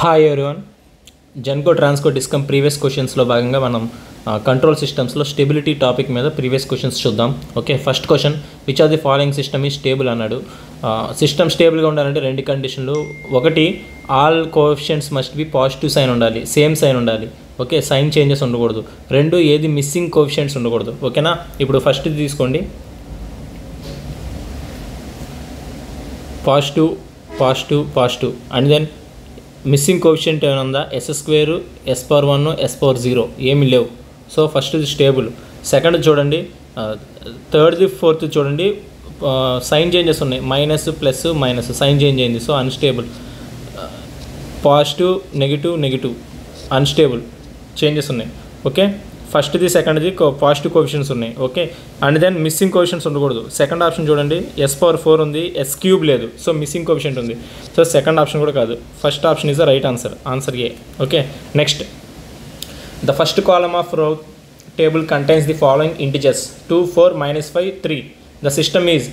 Hi everyone. GENCO TRANSCO DISCOM previous క్వశ్చన్స్లో భాగంగా మనం కంట్రోల్ సిస్టమ్స్లో స్టెబిలిటీ టాపిక్ మీద ప్రీవియస్ క్వశ్చన్స్ చూద్దాం. Okay, first question, which are the following system ఈ స్టేబుల్ అన్నాడు. సిస్టమ్ స్టేబుల్గా ఉండాలంటే రెండు కండిషన్లు. ఒకటి, all coefficients must be positive sign ఉండాలి, సేమ్ సైన్ ఉండాలి. ఓకే, సైన్ చేంజెస్ ఉండకూడదు. రెండు, ఏది మిస్సింగ్ కోఎఫిషియంట్స్ ఉండకూడదు. ఓకేనా, ఇప్పుడు ఫస్ట్ తీసుకోండి, positive positive positive and then missing coefficient ఏమైనా ఉందా? S² S⁻1 S⁻0 ఏమీ లేవు. సో ఫస్ట్ ఇది స్టేబుల్. సెకండ్ చూడండి, థర్డ్ది ఫోర్త్ చూడండి, సైన్ చేంజెస్ ఉన్నాయి, minus plus minus sign change అయింది. So unstable. Positive negative negative unstable changes ఉన్నాయి. ఓకే, ఫస్ట్ది సెకండ్ది పాజిటివ్ కోఎఫిషియంట్స్ ఉన్నాయి. Okay, and then missing coefficients ఉండకూడదు. సెకండ్ ఆప్షన్ చూడండి, S⁻4 ఉంది, S³ లేదు, సో మిస్సింగ్ కోఎఫిషియంట్ ఉంది. సో సెకండ్ ఆప్షన్ కూడా కాదు, first option is the right answer, answer A. Okay, next, the first column of Raut table contains the following integers 2 4 -5 3. The system is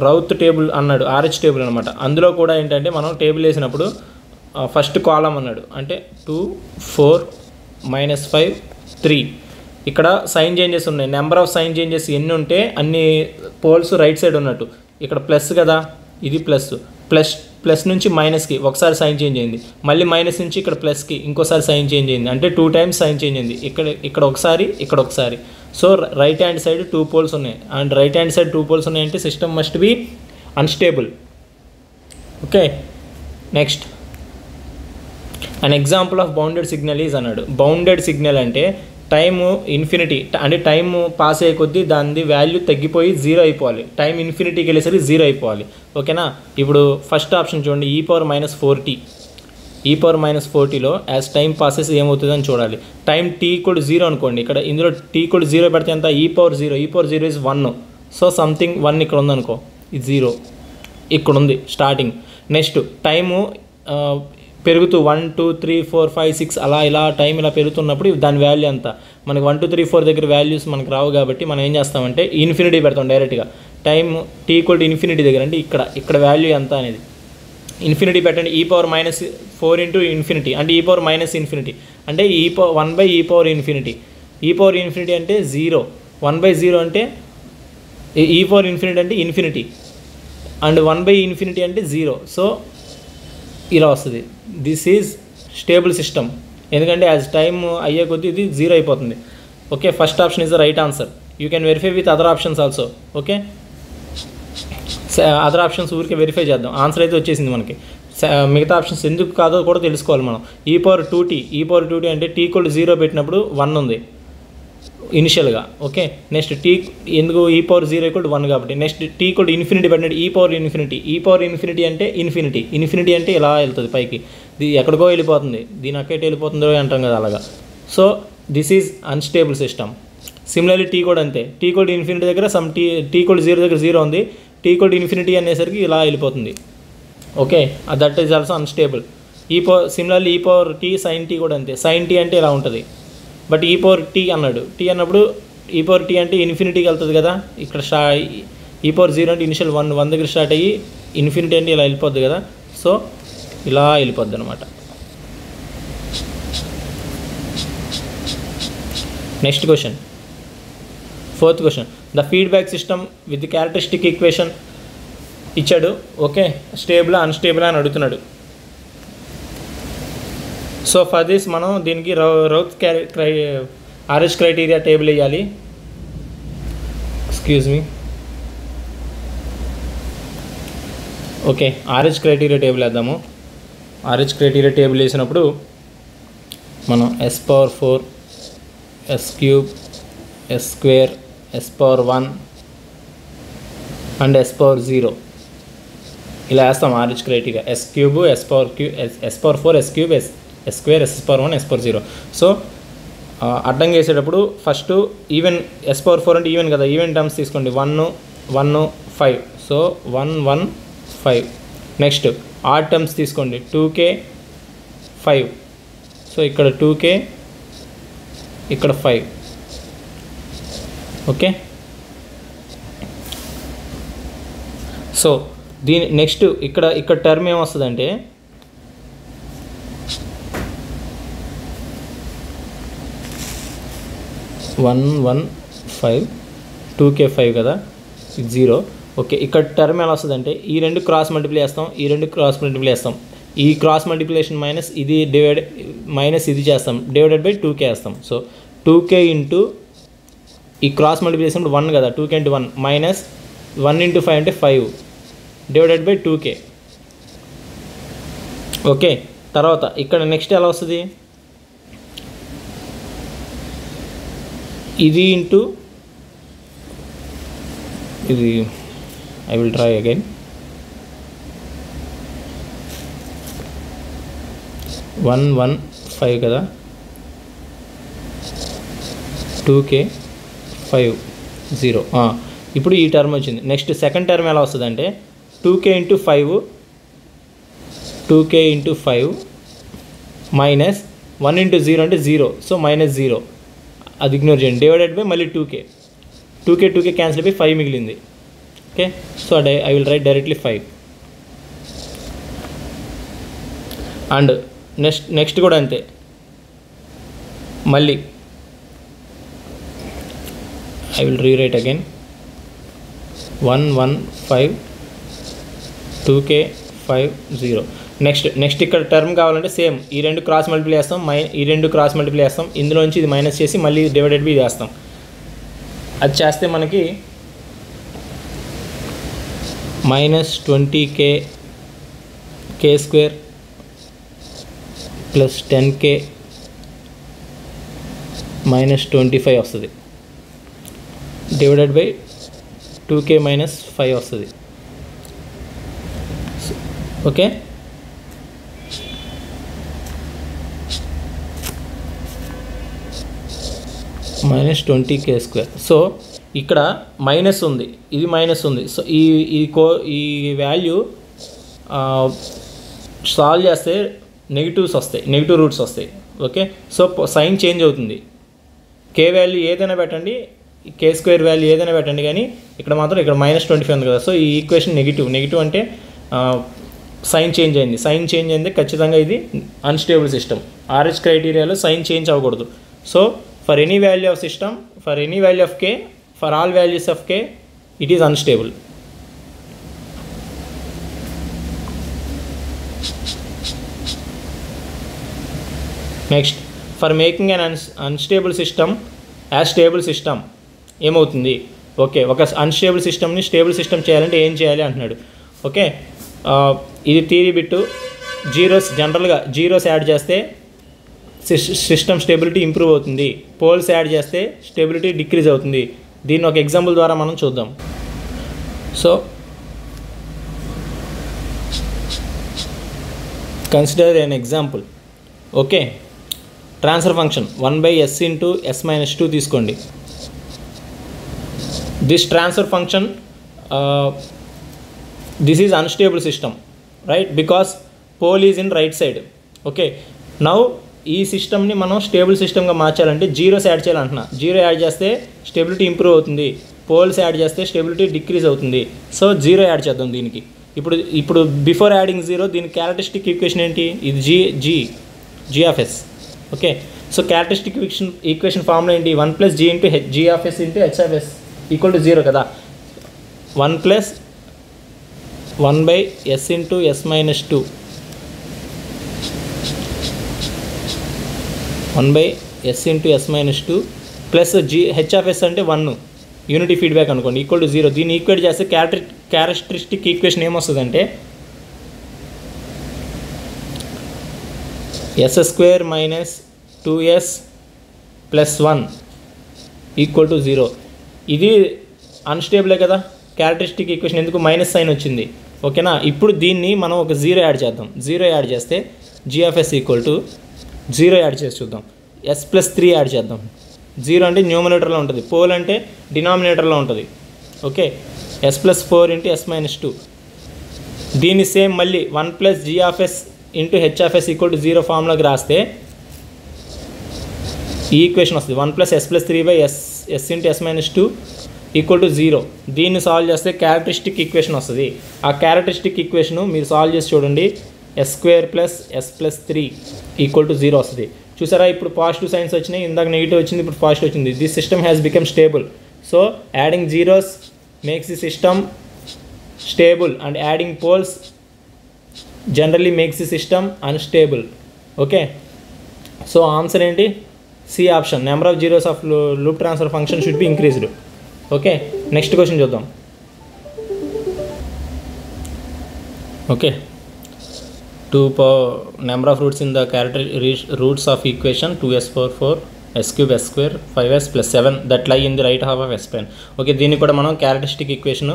Raut table అన్నాడు, RH table అనమాట. అందులో కూడా ఏంటంటే మనం table వేసినప్పుడు ఫస్ట్ కాలం అన్నాడు, అంటే 2 4 -5 3. ఇక్కడ సైన్ చేంజెస్ ఉన్నాయి. నెంబర్ ఆఫ్ సైన్ చేంజెస్ ఎన్ని ఉంటే అన్ని పోల్స్ రైట్ సైడ్ ఉన్నట్టు. ఇక్కడ ప్లస్ కదా, ఇది ప్లస్ నుంచి మైనస్కి ఒకసారి సైన్ చేంజ్ అయింది, మళ్ళీ మైనస్ నుంచి ఇక్కడ ప్లస్కి ఇంకోసారి సైన్ చేంజ్ అయింది, అంటే 2 times సైన్ చేంజ్ అయింది. ఇక్కడ ఒకసారి ఇక్కడ ఒకసారి. So right hand side 2 poles ఉన్నాయి, and right hand side 2 poles ఉన్నాయంటే system must be unstable. Okay, next, an example of bounded signal is అన్నాడు. బౌండెడ్ సిగ్నల్ అంటే టైము ఇన్ఫినిటీ, అంటే టైము పాస్ అయ్యే కొద్దీ దాని వాల్యూ తగ్గిపోయి 0 అయిపోవాలి. టైం ఇన్ఫినిటీకి వెళ్ళేసరికి 0 అయిపోవాలి. ఓకేనా, ఇప్పుడు ఫస్ట్ ఆప్షన్ చూడండి, e⁻⁴t. e⁻⁴tలో యాజ్ టైం పాసెస్ ఏమవుతుందని చూడాలి. టైం t = 0 అనుకోండి, ఇక్కడ ఇందులో t = 0 పెడితే ఎంత? e⁻0 is 1. సో సంథింగ్ 1 ఇక్కడ ఉందనుకో, ఇది 0 ఇక్కడ ఉంది స్టార్టింగ్. నెక్స్ట్, టైము పెరుగుతూ 1 2 3 4 5 6 అలా ఇలా టైం ఇలా పెరుగుతున్నప్పుడు దాని వాల్యూ ఎంత? మనకి 1 2 3 4 దగ్గర వాల్యూస్ మనకు రావు కాబట్టి మనం ఏం చేస్తామంటే ఇన్ఫినిటీ పెడతాం డైరెక్ట్గా. టైం t = ఇన్ఫినిటీ దగ్గర, అంటే ఇక్కడ వాల్యూ ఎంత అనేది ఇన్ఫినిటీ పెట్టండి. e⁻⁴ ఇంటూ ఇన్ఫినిటీ అంటే e⁻∞, అంటే 1/e⁻∞. e⁻∞ అంటే 0, 1/0 అంటే e⁻∞ అంటే ఇన్ఫినిటీ, అండ్ 1/∞ అంటే 0. సో ఇలా వస్తుంది. దిస్ ఈజ్ స్టేబుల్ సిస్టమ్, ఎందుకంటే యాజ్ టైమ్ అయ్యే కొద్దీ ఇది 0 అయిపోతుంది. Okay, first option is the right answer. You can verify with other options also. Okay, other options ఊరికే వెరిఫై చేద్దాం. ఆన్సర్ అయితే వచ్చేసింది మనకి. మిగతా ఆప్షన్స్ ఎందుకు కాదో కూడా తెలుసుకోవాలి మనం. e⁻2t అంటే t = 0 పెట్టినప్పుడు 1 ఉంది ఇనిషియల్గా. ఓకే, నెక్స్ట్ ఎందుకు e⁻0 = 1 కాబట్టి. నెక్స్ట్ t = ఇన్ఫినిటీ పెట్టినట్టు e⁻∞ అంటే ఇన్ఫినిటీ అంటే ఇలా వెళ్తుంది పైకి, ఇది ఎక్కడికో వెళ్ళిపోతుంది, దీని అక్కడికి వెళ్ళిపోతుందో అంటాం కదా అలాగా. So this is unstable system. Similarly t కూడా అంతే, t = ఇన్ఫినిటీ దగ్గర t = 0 దగ్గర 0 ఉంది, t = ఇన్ఫినిటీ అనేసరికి ఇలా వెళ్ళిపోతుంది. Okay, that is also unstable. Similarly e⁻t sin t కూడా అంతే. sin t అంటే ఇలా ఉంటుంది, బట్ e⁻t అన్నాడు. t అన్నప్పుడు e⁻t అంటే ఇన్ఫినిటీకి వెళ్తుంది కదా. ఇక్కడ e⁻0 అంటే ఇనిషియల్ 1 దగ్గర స్టార్ట్ అయ్యి ఇన్ఫినిటీ అంటే ఇలా వెళ్ళిపోద్ది కదా. సో ఇలా వెళ్ళిపోద్ది అనమాట. Next question, fourth question, the feedback system with the characteristic equation ఇచ్చాడు. ఓకే, స్టేబుల్ అన్స్టేబుల్ అని అడుగుతున్నాడు. సో ఫర్ దిస్ మనం దీనికి రౌత్ RH క్రైటీరియా టేబుల్ వేయాలి. Excuse me. Okay, RH criteria table వేద్దాము. RH క్రైటీరియా టేబుల్ వేసినప్పుడు మనం S⁻4 S³ S² S⁻1 and S⁻0 ఇలా వేస్తాం. RH criteria S³ S⁻4 S³ S² S⁻1 S⁻0. So అడ్డంగా వేసేటప్పుడు ఫస్ట్ ఈవెన్ S⁻4 అంటే ఈవెన్ కదా, ఈవెన్ టర్మ్స్ తీసుకోండి. 1 1 5, సో 1 1 5. నెక్స్ట్ ఆడ్ టర్మ్స్ తీసుకోండి, 2k 5, సో ఇక్కడ 2k ఇక్కడ 5. ఓకే, సో దీని నెక్స్ట్ ఇక్కడ టర్మ్ ఏమొస్తుందంటే వన్ 2k5 కదా, ఇది 0. ఓకే, ఇక్కడ టర్మ్ ఎలా వస్తుందంటే ఈ రెండు క్రాస్ మల్టిప్లై చేస్తాం, ఈ రెండు క్రాస్ మల్టిప్లై చేస్తాం, ఈ క్రాస్ మల్టిప్లికేషన్ మైనస్ ఇది డివైడ్ మైనస్ ఇది చేస్తాం, డివైడెడ్ బై 2k వేస్తాం. సో 2k ఇంటూ ఈ క్రాస్ మల్టిప్లికేషన్ 1 కదా, 2k ఇంటూ 1 మైనస్ 1 ఇంటూ 5 అంటే 5 డివైడెడ్ బై 2k. ఓకే, తర్వాత ఇక్కడ నెక్స్ట్ ఎలా వస్తుంది, ఇది ఇంటూ ఇది. I will try again. 115 కదా, 2k 5 0. ఇప్పుడు ఈ టర్మ్ వచ్చింది. నెక్స్ట్ సెకండ్ టర్మ్ ఎలా వస్తుంది అంటే 2k ఇంటూ 5 మైనస్ 1 ఇంటూ 0 అంటే 0, సో మైనస్ 0, అది ఇగ్నోర్ చేయండి, డివైడెడ్ బై మళ్ళీ 2k క్యాన్సిల్ అయిపోయి 5 మిగిలింది. Okay, so I will write directly 5. And next కూడా అంతే, మళ్ళీ I will rewrite again 115 2k 5 0. Next ఇక్కడ టర్మ్ కావాలంటే సేమ్ ఈ రెండు క్రాస్ మల్టిప్లై చేస్తాం, ఇందులోంచి ఇది మైనస్ చేసి మళ్ళీ డివైడెడ్ బై ఇది వేస్తాం. అది చేస్తే మనకి minus 20k k² plus 10k minus 25 వస్తుంది, డివైడెడ్ బై 2k మైనస్ 5 వస్తుంది. Okay, minus 20k². సో ఇక్కడ మైనస్ ఉంది, ఇది మైనస్ ఉంది. సో ఈ వాల్యూ సాల్వ్ చేస్తే నెగిటివ్ రూట్స్ వస్తాయి. ఓకే, సో సైన్ చేంజ్ అవుతుంది. k వాల్యూ ఏదైనా పెట్టండి, k² వాల్యూ ఏదైనా పెట్టండి, కానీ ఇక్కడ మాత్రం ఇక్కడ మైనస్ 25 ఉంది కదా. సో ఈ ఈక్వేషన్ నెగిటివ్ అంటే సైన్ చేంజ్ అయింది. ఖచ్చితంగా ఇది అన్స్టేబుల్ సిస్టమ్. RH క్రైటీరియాలో సైన్ చేంజ్ అవ్వకూడదు. So for any value of system, for any value of k, for all values of k, it is unstable. Next, for making an unstable system as stable system ఏమవుతుంది? Okay, ఒక unstable సిస్టమ్ని stable system చేయాలంటే ఏం చేయాలి అంటున్నాడు. Okay, ఇది theory bit. జనరల్గా zeros add చేస్తే సిస్టమ్ స్టెబిలిటీ ఇంప్రూవ్ అవుతుంది, పోల్స్ యాడ్ చేస్తే స్టెబిలిటీ డిక్రీజ్ అవుతుంది. దీన్ని ఒక ఎగ్జాంపుల్ ద్వారా మనం చూద్దాం. So consider an example. Okay, transfer function 1/s into s-2 తీసుకోండి. This transfer function this is unstable system, right, because pole is in right side. Okay, now ఈ సిస్టమ్ని మనం స్టేబుల్ సిస్టమ్గా మార్చాలంటే జీరోస్ యాడ్ చేయాలంటున్నా. జీరో యాడ్ చేస్తే stability improve అవుతుంది, poles add చేస్తే స్టెబిలిటీ డిక్రీజ్ అవుతుంది. సో జీరో యాడ్ చేద్దాం దీనికి. ఇప్పుడు బిఫోర్ యాడింగ్ జీరో దీని క్యారెక్టరిస్టిక్ ఈక్వేషన్ ఏంటి? ఇది g of s. Okay, so characteristic equation formula ఏంటి? 1 + g into g of s into h of s equal to 0 కదా. 1 + 1/s into s-2 1/s into s-2 plus h of s అంటే 1 unity feedback అనుకోండి, equal to 0. దీన్ని equate చేస్తే characteristic equation ఏమొస్తుందంటే s² minus 2s plus 1 equal to 0. ఇది అన్స్టేబులే కదా characteristic equation, ఎందుకు minus sign వచ్చింది. ఓకేనా, ఇప్పుడు దీన్ని మనం ఒక 0 యాడ్ చేద్దాం. 0 యాడ్ చేస్తే g of s equal to 0 add చేసి చూద్దాం. s+3 యాడ్ చేద్దాం. 0 అంటే న్యూమరేటర్లో ఉంటుంది, పోల్ అంటే డినామినేటర్లో ఉంటుంది. Okay, s+4 into s-2. దీన్ని సేమ్ మళ్ళీ 1 + g of s into h of s equal to 0 ఫార్ములాకి రాస్తే ఈ ఈక్వేషన్ వస్తుంది. 1 + s+3/s into s-2 equal to 0. దీన్ని సాల్వ్ చేస్తే క్యారెక్టరిస్టిక్ ఈక్వేషన్ వస్తుంది. ఆ క్యారెక్టరిస్టిక్ ఈక్వేషను మీరు సాల్వ్ చేసి చూడండి. s² + s + 3 ఈక్వల్ టు 0 వస్తుంది. చూసారా, ఇప్పుడు పాజిటివ్ సైన్స్ వచ్చినాయి, ఇందాక నెగిటివ్ వచ్చింది, ఇప్పుడు పాజిటివ్ వచ్చింది. This system has become stable. So adding zeros makes the system stable and adding poles generally makes the system unstable. Okay, so answer ఏంటి? C option. Number of zeros of loop transfer function should be increased. Okay, next question చూద్దాం. Okay, number of roots in the roots of equation 2s power 4 s³ s² 5s + 7 that lie in the right half of s plane. Okay, దీన్ని కూడా మనం characteristic equation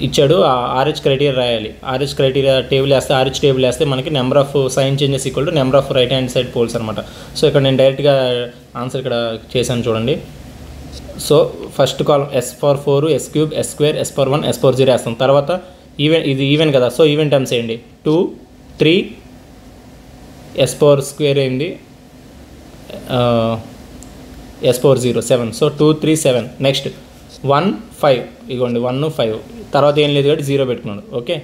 ఇచ్చాడు, RH criteria రాయాలి. RH criteria table వేస్తే, RH table వేస్తే మనకి number of sign changes equal to number of right hand side poles అనమాట. So ఇక్కడ నేను డైరెక్ట్గా ఆన్సర్ ఇక్కడ చేశాను చూడండి. So first column s power 4 s³ s² s power 1 s power 0 వేస్తాం. తర్వాత ఇది ఈవెన్ కదా, సో ఈవెన్ టర్మ్స్ వేయండి. 2 3 s power square అయింది, s power 0 7. సో 2 3 7. నెక్స్ట్ 1 5 ఇదిగోండి, 1 5. తర్వాత ఏం లేదు కాబట్టి 0 పెట్టుకున్నాడు. ఓకే,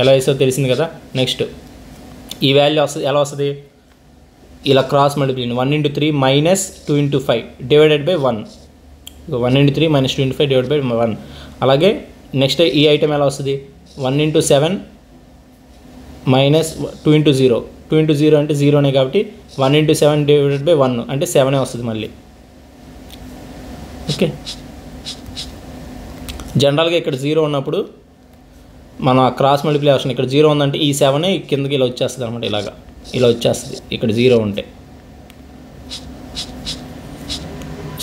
ఎలా వేసో తెలిసింది కదా. నెక్స్ట్ ఈ వాల్యూ వస్తుంది, ఎలా వస్తుంది? ఇలా cross multiplication 1 × 3 - 2 × 5 divided by 1. 1 × 3 - 2 × 5 divided by 1. అలాగే నెక్స్ట్ ఈ ఐటమ్ ఎలా వస్తుంది? 1 × 7 - 2 × 0. 2 × 0 అంటే 0నే కాబట్టి 1 × 7 డివైడెడ్ బై 1 అంటే 7 వస్తుంది మళ్ళీ. ఓకే, జనరల్గా ఇక్కడ 0 ఉన్నప్పుడు మన క్రాస్ మల్టిప్లికేషన్ ఇక్కడ 0 ఉందంటే ఈ 7 కిందకి ఇలా వచ్చేస్తుంది అనమాట. ఇలా వచ్చేస్తుంది ఇక్కడ 0 ఉంటే.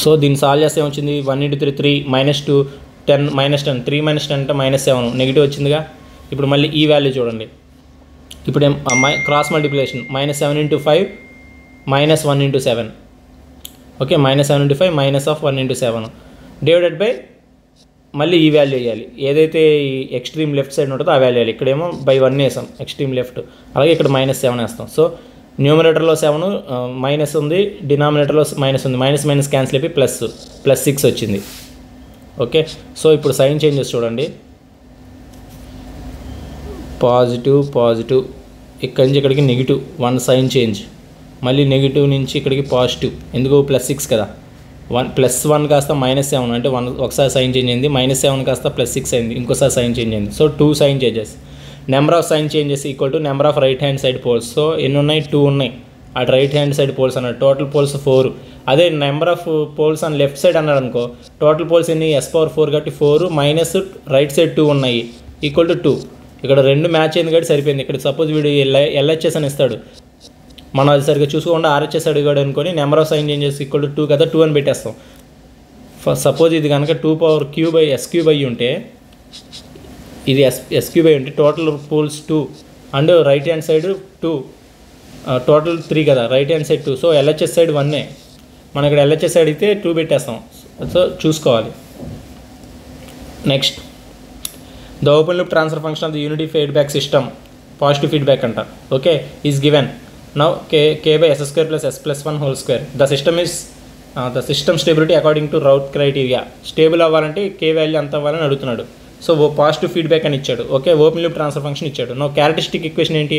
సో దీన్ని సాల్వ్ చేస్తే ఏమొచ్చింది? 1 × 3 3 - 2 10 -10 3 - 10 అంటే -7 నెగిటివ్ వచ్చిందిగా. ఇప్పుడు మళ్ళీ ఈ వాల్యూ చూడండి. ఇప్పుడు cross multiplication -7 × 5 -1 × 7. Okay, -7 × 5 -1 × 7 divided by మళ్ళీ ఈ వాల్యూ వేయాలి. ఏదైతే ఈ ఎక్స్ట్రీమ్ లెఫ్ట్ సైడ్ ఉంటుందో ఆ వాల్యూ వేయాలి. ఇక్కడేమో బై 1 వేసాం ఎక్స్ట్రీమ్ లెఫ్ట్, అలాగే ఇక్కడ -7 వేస్తాం. సో న్యూమరేటర్లో 7 మైనస్ ఉంది, డినామినేటర్లో మైనస్ ఉంది. మైనస్ క్యాన్సిల్ అయిపోయి +6 వచ్చింది. ఓకే, సో ఇప్పుడు సైన్ చేంజెస్ చూడండి. పాజిటివ్ ఇక్కడి నుంచి ఇక్కడికి నెగిటివ్ 1 సైన్ చేంజ్, మళ్ళీ నెగిటివ్ నుంచి ఇక్కడికి పాజిటివ్. ఎందుకు? +6 కదా. 1+1 కాస్త -7 అంటే 1 ఒకసారి సైన్ చేంజ్ అయింది. -7 కాస్త +6 అయింది, ఇంకోసారి సైన్ చేంజ్ అయింది. So 2 sign changes. Number of sign changes equal to number of right hand side poles. So ఎన్ని ఉన్నాయి? 2 ఉన్నాయి. అటు రైట్ హ్యాండ్ సైడ్ పోల్స్ అన్నాడు, టోటల్ పోల్స్ 4. అదే నెంబర్ ఆఫ్ పోల్స్ అని లెఫ్ట్ సైడ్ అన్నాడు అనుకో, టోటల్ పోల్స్ ఎన్ని? s power 4 కాబట్టి 4 మైనస్ రైట్ సైడ్ 2 ఉన్నాయి ఈక్వల్ టు 2. ఇక్కడ 2 మ్యాచ్ అయింది కాబట్టి సరిపోయింది. ఇక్కడ సపోజ్ వీడు LHS అని ఇస్తాడు, మనం అది సరిగ్గా చూసుకోకుండా RHS అడిగాడు అనుకొని number of sign changes equal to 2 కదా, 2 అని పెట్టేస్తాం. సపోజ్ ఇది కనుక 2 power cube s³ అయ్యి ఉంటే, ఇది s³ అయ్యి ఉంటే total poles 2 and right hand side 2, total 3 కదా, right hand side 2. So LHS side 1. మనం ఇక్కడ LHS సైడ్ అయితే 2 పెట్టేస్తాం. సో చూసుకోవాలి. Next the open loop transfer function of the unity feedback system, positive feedback అంట. Okay, is given now k/s² + s+1 whole square. The system stability according to Routh criteria. Stable అవ్వాలంటే k value అంత అవ్వాలని అడుగుతున్నాడు. So positive feedback అని ఇచ్చాడు. Okay, open loop transfer function ఇచ్చాడు. No characteristic equation ఏంటి?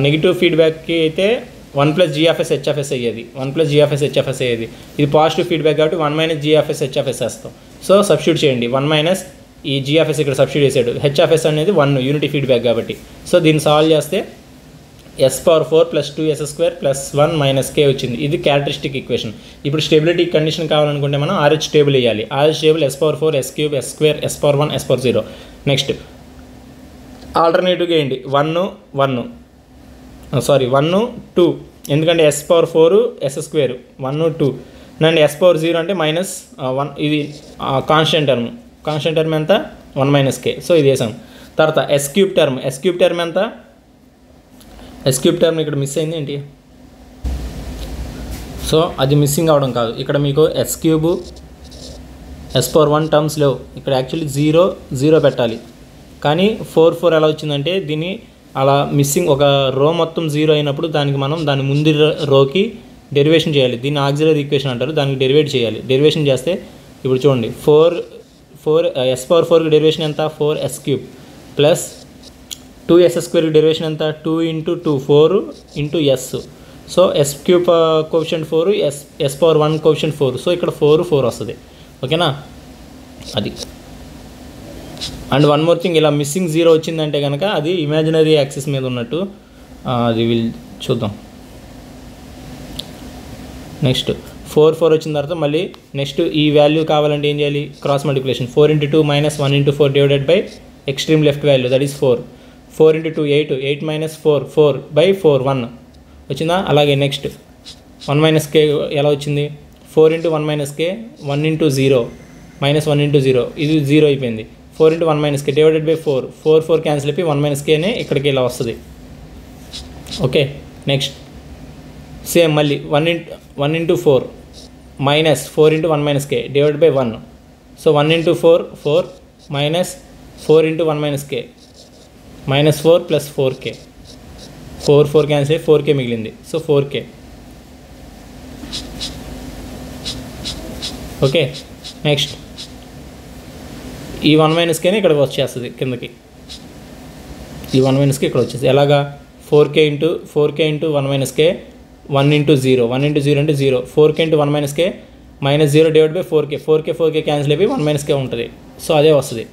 Negative ఫీడ్బ్యాక్కి అయితే 1 + g(h)(s) అయ్యేది, 1 + g(h)(s) అయ్యేది. ఇది పాజిటివ్ ఫీడ్బ్యాక్ కాబట్టి 1 - g(h)(s) వేస్తాం. సో సబ్స్టిట్యూట్ చేయండి. 1 - ఈ g(s) ఇక్కడ సబ్స్టిట్యూట్ చేసాడు. h(s) అనేది 1 యూనిటీ ఫీడ్బ్యాక్ కాబట్టి. సో దీన్ని సాల్వ్ చేస్తే s power 4 + 2s² + 1 - k వచ్చింది. ఇది క్యారెక్టరిస్టిక్ ఈక్వేషన్. ఇప్పుడు స్టెబిలిటీ కండిషన్ కావాలనుకుంటే మనం RH టేబుల్ వేయాలి. RH table s power 4 s³ s² s power 1 s power 0. Next ఆల్టర్నేటివ్గా వేయండి. 1 2, ఎందుకంటే s power 4 s², 1 2 and s power 0 అంటే -1. ఇది కాన్స్టెంట్ టర్మ్ ఎంత? 1 - k. సో ఇది వేసాం. తర్వాత s³ టర్మ్ ఎంత? s³ టర్మ్ ఇక్కడ మిస్ అయింది ఏంటి? సో అది మిస్సింగ్ అవడం కాదు, ఇక్కడ మీకు s³ s power 1 టర్మ్స్ లేవు. ఇక్కడ యాక్చువల్లీ 0 పెట్టాలి, కానీ 4 4 ఎలా వచ్చిందంటే దీన్ని అలా మిస్సింగ్. ఒక రో మొత్తం 0 అయినప్పుడు దాని ముందు రోకి డెరివేషన్ చేయాలి. దీన్ని ఆక్సిలరీ ఈక్వేషన్ అంటారు. దానికి డెరివేట్ చేయాలి. డెరివేషన్ చేస్తే ఇప్పుడు చూడండి 4 s⁴ డెరివేషన్ ఎంత 4s³ ప్లస్ 2s² డెరివేషన్ ఎంత 2 × 2 4 × s. So s³ coefficient 4 s⁴1 coefficient 4. So ఇక్కడ 4 వస్తుంది. ఓకేనా, అది. అండ్ వన్ మోర్ థింగ్, ఇలా మిస్సింగ్ 0 వచ్చిందంటే కనుక అది ఇమాజినరీ యాక్సిస్ మీద ఉన్నట్టు. అది చూద్దాం. నెక్స్ట్ 4 వచ్చిన తర్వాత మళ్ళీ నెక్స్ట్ ఈ వాల్యూ కావాలంటే ఏం చేయాలి, cross multiplication. 4 × 2 - 1 × 4 divided by extreme left value, that is 4. 4 × 2 8, 8 - 4 4/4 1 వచ్చిందా. అలాగే నెక్స్ట్ 1 - k ఎలా వచ్చింది, 4 × 1 - k 1 × 0 -1 × 0, ఇది 0 అయిపోయింది. 4 × 1 - k డివైడెడ్ బై 4 క్యాన్సిల్ అయిపోయి 1 - k అనే ఇక్కడికి ఇలా వస్తుంది. ఓకే, నెక్స్ట్ సేమ్ మళ్ళీ 1 × 4 -4 × 1 - k divided by 1. So 1 × 4 4 -4 × 1 - k -4 + 4k 4 cancel అయ్యి 4k మిగిలింది. So 4k. ఓకే, నెక్స్ట్ ఈ 1 - kని ఇక్కడికి వచ్చేస్తుంది కిందకి. ఈ 1 - k ఇక్కడ వచ్చేస్తుంది. ఎలాగా 4k × 1 - k 1 × 0 1 × 0 అంటే 0. 4k × 1 - k -0 divide by 4k cancel అయిపోయి 1 - k ఉంటుంది. సో అదే వస్తుంది.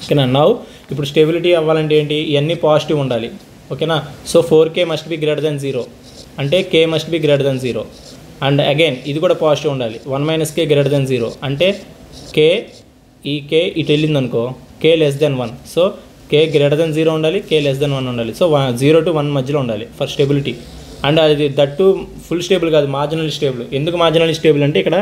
ఓకేనా. నౌ ఇప్పుడు స్టెబిలిటీ అవ్వాలంటే ఏంటి, ఇవన్నీ పాజిటివ్ ఉండాలి. ఓకేనా. So 4k must be greater than 0 అంటే k must be greater than 0. And again ఇది కూడా పాజిటివ్ ఉండాలి. 1 - k గ్రేటర్ దెన్ 0 అంటే ఈ k ఇటు వెళ్ళింది అనుకో, k less then 1. So k greater than 0 ఉండాలి, k లెస్ దెన్ 1 ఉండాలి. సో 0 to 1 మధ్యలో ఉండాలి ఫర్ స్టెబిలిటీ. అండ్ అది దట్టు ఫుల్ స్టేబుల్ కాదు, మార్జినల్ స్టేబుల్. ఎందుకు మార్జినల్ స్టేబుల్ అంటే ఇక్కడ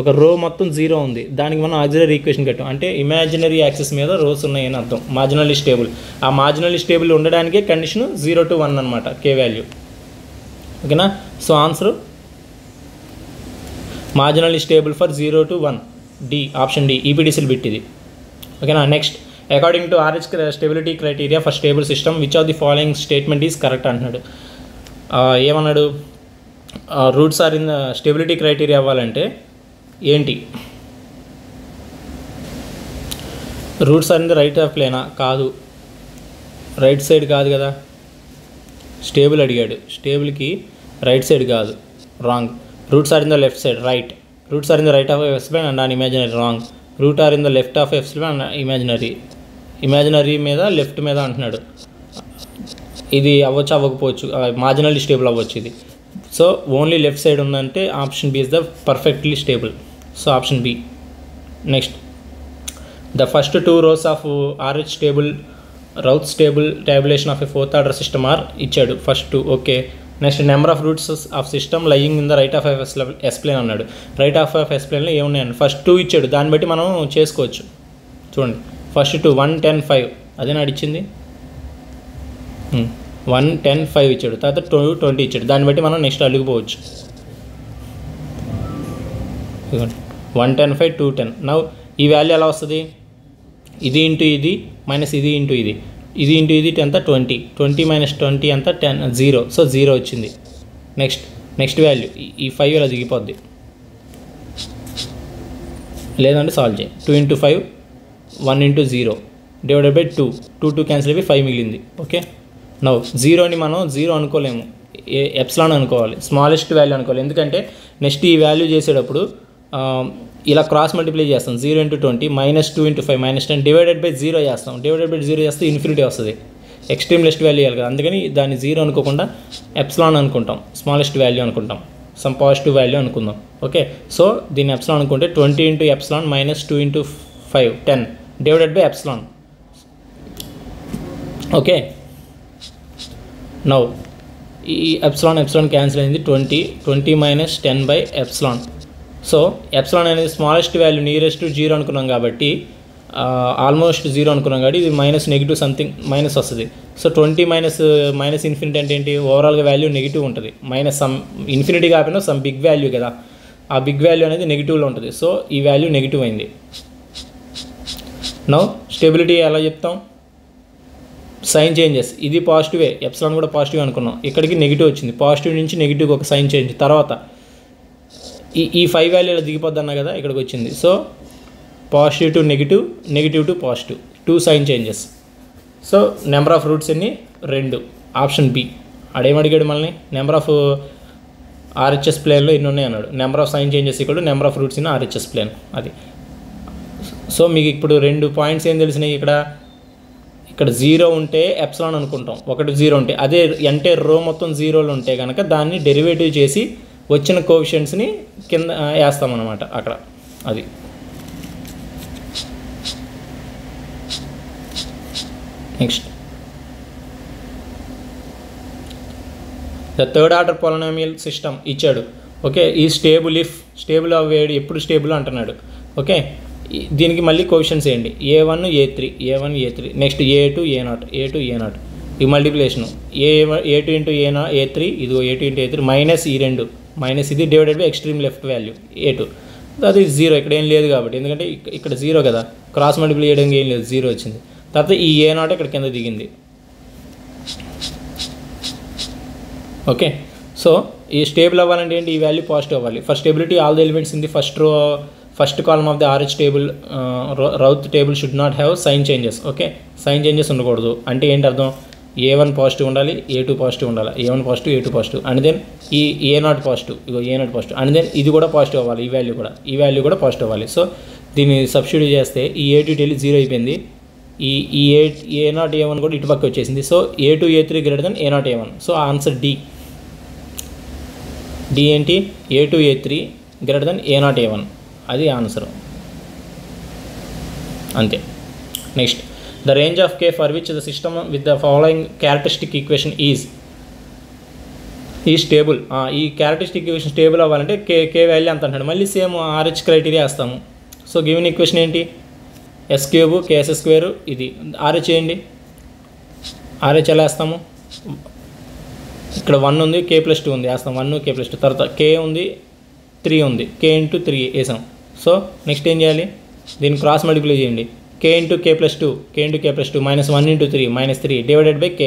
ఒక రో మొత్తం 0 ఉంది, దానికి మనం ఆక్సిలరీ ఈక్వేషన్ కట్టాం. అంటే ఇమాజినరీ యాక్సిస్ మీద రోస్ ఉన్నాయని అర్థం. మార్జినల్ స్టేబుల్, ఆ మార్జినల్ స్టేబుల్ ఉండడానికే కండిషన్ 0 to 1 అనమాట k వాల్యూ. ఓకేనా. So answer marginal stable for 0 to 1 D, option D, ఈపీడీసీలు బిట్ ఇది. ఓకేనా. Next, according to RH stability criteria for stable system which of the following statement is correct అంటున్నాడు. ఏమన్నాడు, roots are in stability criteria అవ్వాలంటే ఏంటి, roots are in the right of ప్లేనా, కాదు, right side కాదు కదా. స్టేబుల్ అడిగాడు, స్టేబుల్కి రైట్ సైడ్ కాదు, wrong. Roots are in the left side, right. Roots are in the right of F plane and imaginary, wrong. Root are in the left of F plane and imaginary మీద left మీద అంటున్నాడు. ఇది అవ్వచ్చు అవ్వకపోవచ్చు, marginally stable అవ్వచ్చు ఇది. So only left side ఉందంటే option B is the perfectly stable. So option B. Next, the first 2 rows of RH stable, Routh stable టాబులేషన్ of a 4th order system are ఇచ్చాడు first 2. Okay, next number of roots of system lying in the right of S plane అన్నాడు. Right of S ప్లేన్లో ఏమున్నాయండి, first 2 ఇచ్చాడు, దాన్ని బట్టి మనం చేసుకోవచ్చు. చూడండి, ఫస్ట్ 2 1 10 5 అదే నడిచింది. 1 10 5 ఇచ్చాడు, తర్వాత 2 20 ఇచ్చాడు, దాన్ని బట్టి మనం నెక్స్ట్ అలిగిపోవచ్చు. 1 10 5 2 10. నౌ ఈ వాల్యూ ఎలా వస్తుంది, ఇది ఇంటూ ఇది మైనస్ ఇది ఇంటూ ఇది, ఇది ఇంటూ ఇది ఎంత 20, 20 - 20 ఎంత 10 0. సో 0 వచ్చింది. నెక్స్ట్ వాల్యూ ఈ 5 ఇలా దిగిపోద్ది, లేదంటే సాల్వ్ చేయి. 2 × 5 1 × 0 డివైడెడ్ బై 2 క్యాన్సిల్ అయిపోయి 5 మిగిలింది. ఓకే, నౌ 0ని మనం 0 అనుకోలేము, ఎప్సిలాన్ అనుకోవాలి, స్మాలెస్ట్ వాల్యూ అనుకోవాలి. ఎందుకంటే నెక్స్ట్ ఈ వాల్యూ చేసేటప్పుడు ఇలా క్రాస్ మల్టిప్లై చేస్తాం. 0 × 20 -2 × 5 -10 డివైడెడ్ బై 0 చేస్తాం. డివైడెడ్ బై 0 చేస్తే ఇన్ఫినిటీ వస్తుంది, ఎక్స్ట్రీమ్ లెస్ట్ వాల్యూ ఇవ్వాలి కదా. అందుకని దాన్ని 0 అనుకోకుండా ఎప్సిలాన్ అనుకుంటాం, స్మాలెస్ట్ వాల్యూ అనుకుంటాం, సమ్ పాజిటివ్ వాల్యూ అనుకుందాం. ఓకే, సో దీన్ని ఎప్సిలాన్ అనుకుంటే 20 × epsilon -2 × 5 10 divided by epsilon. Okay, now ఈ ఎప్సిలాన్ క్యాన్సిల్ అయింది. 20 - 10 బై ఎప్సిలాన్. సో ఎప్సిలాన్ అనేది స్మాలెస్ట్ వాల్యూ నియరెస్ట్ 0 అనుకున్నాం కాబట్టి ఆల్మోస్ట్ 0 అనుకున్నాం కాబట్టి ఇది నెగిటివ్ సంథింగ్ మైనస్ వస్తుంది. సో 20 మైనస్ ఇన్ఫినిటీ అంటే ఏంటి, ఓవరాల్గా వాల్యూ నెగిటివ్ ఉంటుంది. సమ్ ఇన్ఫినిటీ కాకపోయినా సమ్ బిగ్ వాల్యూ కదా, ఆ బిగ్ వాల్యూ అనేది నెగిటివ్లో ఉంటుంది. సో ఈ వాల్యూ నెగిటివ్ అయింది. నౌ స్టెబిలిటీ ఎలా చెప్తాం, సైన్ చేంజెస్. ఇది పాజిటివే, ఎప్సిలాన్ కూడా పాజిటివ్ అనుకున్నాం, ఇక్కడికి నెగిటివ్ వచ్చింది. పాజిటివ్ నుంచి నెగిటివ్ ఒక సైన్ చేంజ్, తర్వాత ఈ 5 వాల్యూలో దిగిపోద్ది అన్నా కదా, ఇక్కడికి వచ్చింది. So positive to negative, negative to positive, 2 sign changes. So number of roots ఎన్ని? 2. Option B. అడేమడిగాడు మనల్ని? నెంబర్ ఆఫ్ ఆర్హెచ్ఎస్ ప్లేన్లో ఎన్ని ఉన్నాయి అన్నాడు. నెంబర్ ఆఫ్ సైన్ చేంజెస్ ఇక్కడ number of roots in RHS plane. అది. సో మీకు ఇప్పుడు 2 పాయింట్స్ ఏం తెలిసినాయి? ఇక్కడ 0 ఉంటే ఎప్సిలాన్ అనుకుంటాం, 1 0 ఉంటే. అదే అంటే రో మొత్తం 0లు ఉంటే కనుక దాన్ని డెరివేటివ్ చేసి వచ్చిన కోఎఫిషియెంట్స్ని కింద వేస్తామన్నమాట అక్కడ. అది. Next the third order polynomial system ఇచ్చాడు. ఓకే, ఈ స్టేబుల్ ఇఫ్ స్టేబుల్ అవ్వేడు ఎప్పుడు స్టేబుల్ అంటున్నాడు. ఓకే, దీనికి మళ్ళీ కోఎఫిషియెంట్స్ వేయండి. A1 A3 next A2 A0 ఈ మల్టిప్లికేషన్ A2 ఇంటూ A3 ఇదిగో A2 ఇంటూ A3 మైనస్ ఈ 2 మైనస్ ఇది divided by extreme left value A2. అది 0, ఇక్కడ ఏం లేదు కాబట్టి, ఎందుకంటే ఇక్కడ 0 కదా, క్రాస్ మల్టిప్లై చేయడానికి ఏం లేదు, 0 వచ్చింది. తర్వాత ఈ A0 ఇక్కడ కింద దిగింది. ఓకే, సో ఈ స్టేబుల్ అవ్వాలంటే ఏంటి? ఈ వాల్యూ పాజిటివ్ అవ్వాలి. For stability all the elements in the first column of the RH table Routh table should not have sign changes. Okay, sign changes ఉండకూడదు. అంటే ఏంటి అర్థం? A1 పాజిటివ్ ఉండాలి, A2 పాజిటివ్ ఉండాలి, A1 positive, A2 positive, and then ఈ A0 positive, ఇగో A0 positive, and then ఇది కూడా పాజిటివ్ అవ్వాలి, ఈ వాల్యూ కూడా పాజిటివ్ అవ్వాలి. సో దీన్ని సబ్స్టిట్యూట్ చేస్తే ఈ A2 వెళ్ళి 0 అయిపోయింది. ఈ A0 A1 కూడా ఇటుపక్క వచ్చేసింది. So A2 A3 greater than A0 A1. So answer D ఏంటి? A2 A3 greater than A0 A1, అది ఆన్సర్. అంతే. Next the range of K for which the system with the following characteristic equation is stable. ఈ characteristic equation stable అవ్వాలంటే K value అంత అంటాడు. మళ్ళీ same RH criteria వేస్తాము. So given equation ఏంటి? S³ KS², ఇది RH చేయండి. RH ఎలా వేస్తాము? ఇక్కడ 1 ఉంది, K+2 ఉంది, వేస్తాం. 1 K+2, తర్వాత K ఉంది, 3 ఉంది, K ఇంటూ 3 వేసాం. సో నెక్స్ట్ ఏం చేయాలి? దీన్ని క్రాస్ మల్టిప్లై చేయండి. K into K+2 minus 1 into 3 minus 3 divided by K,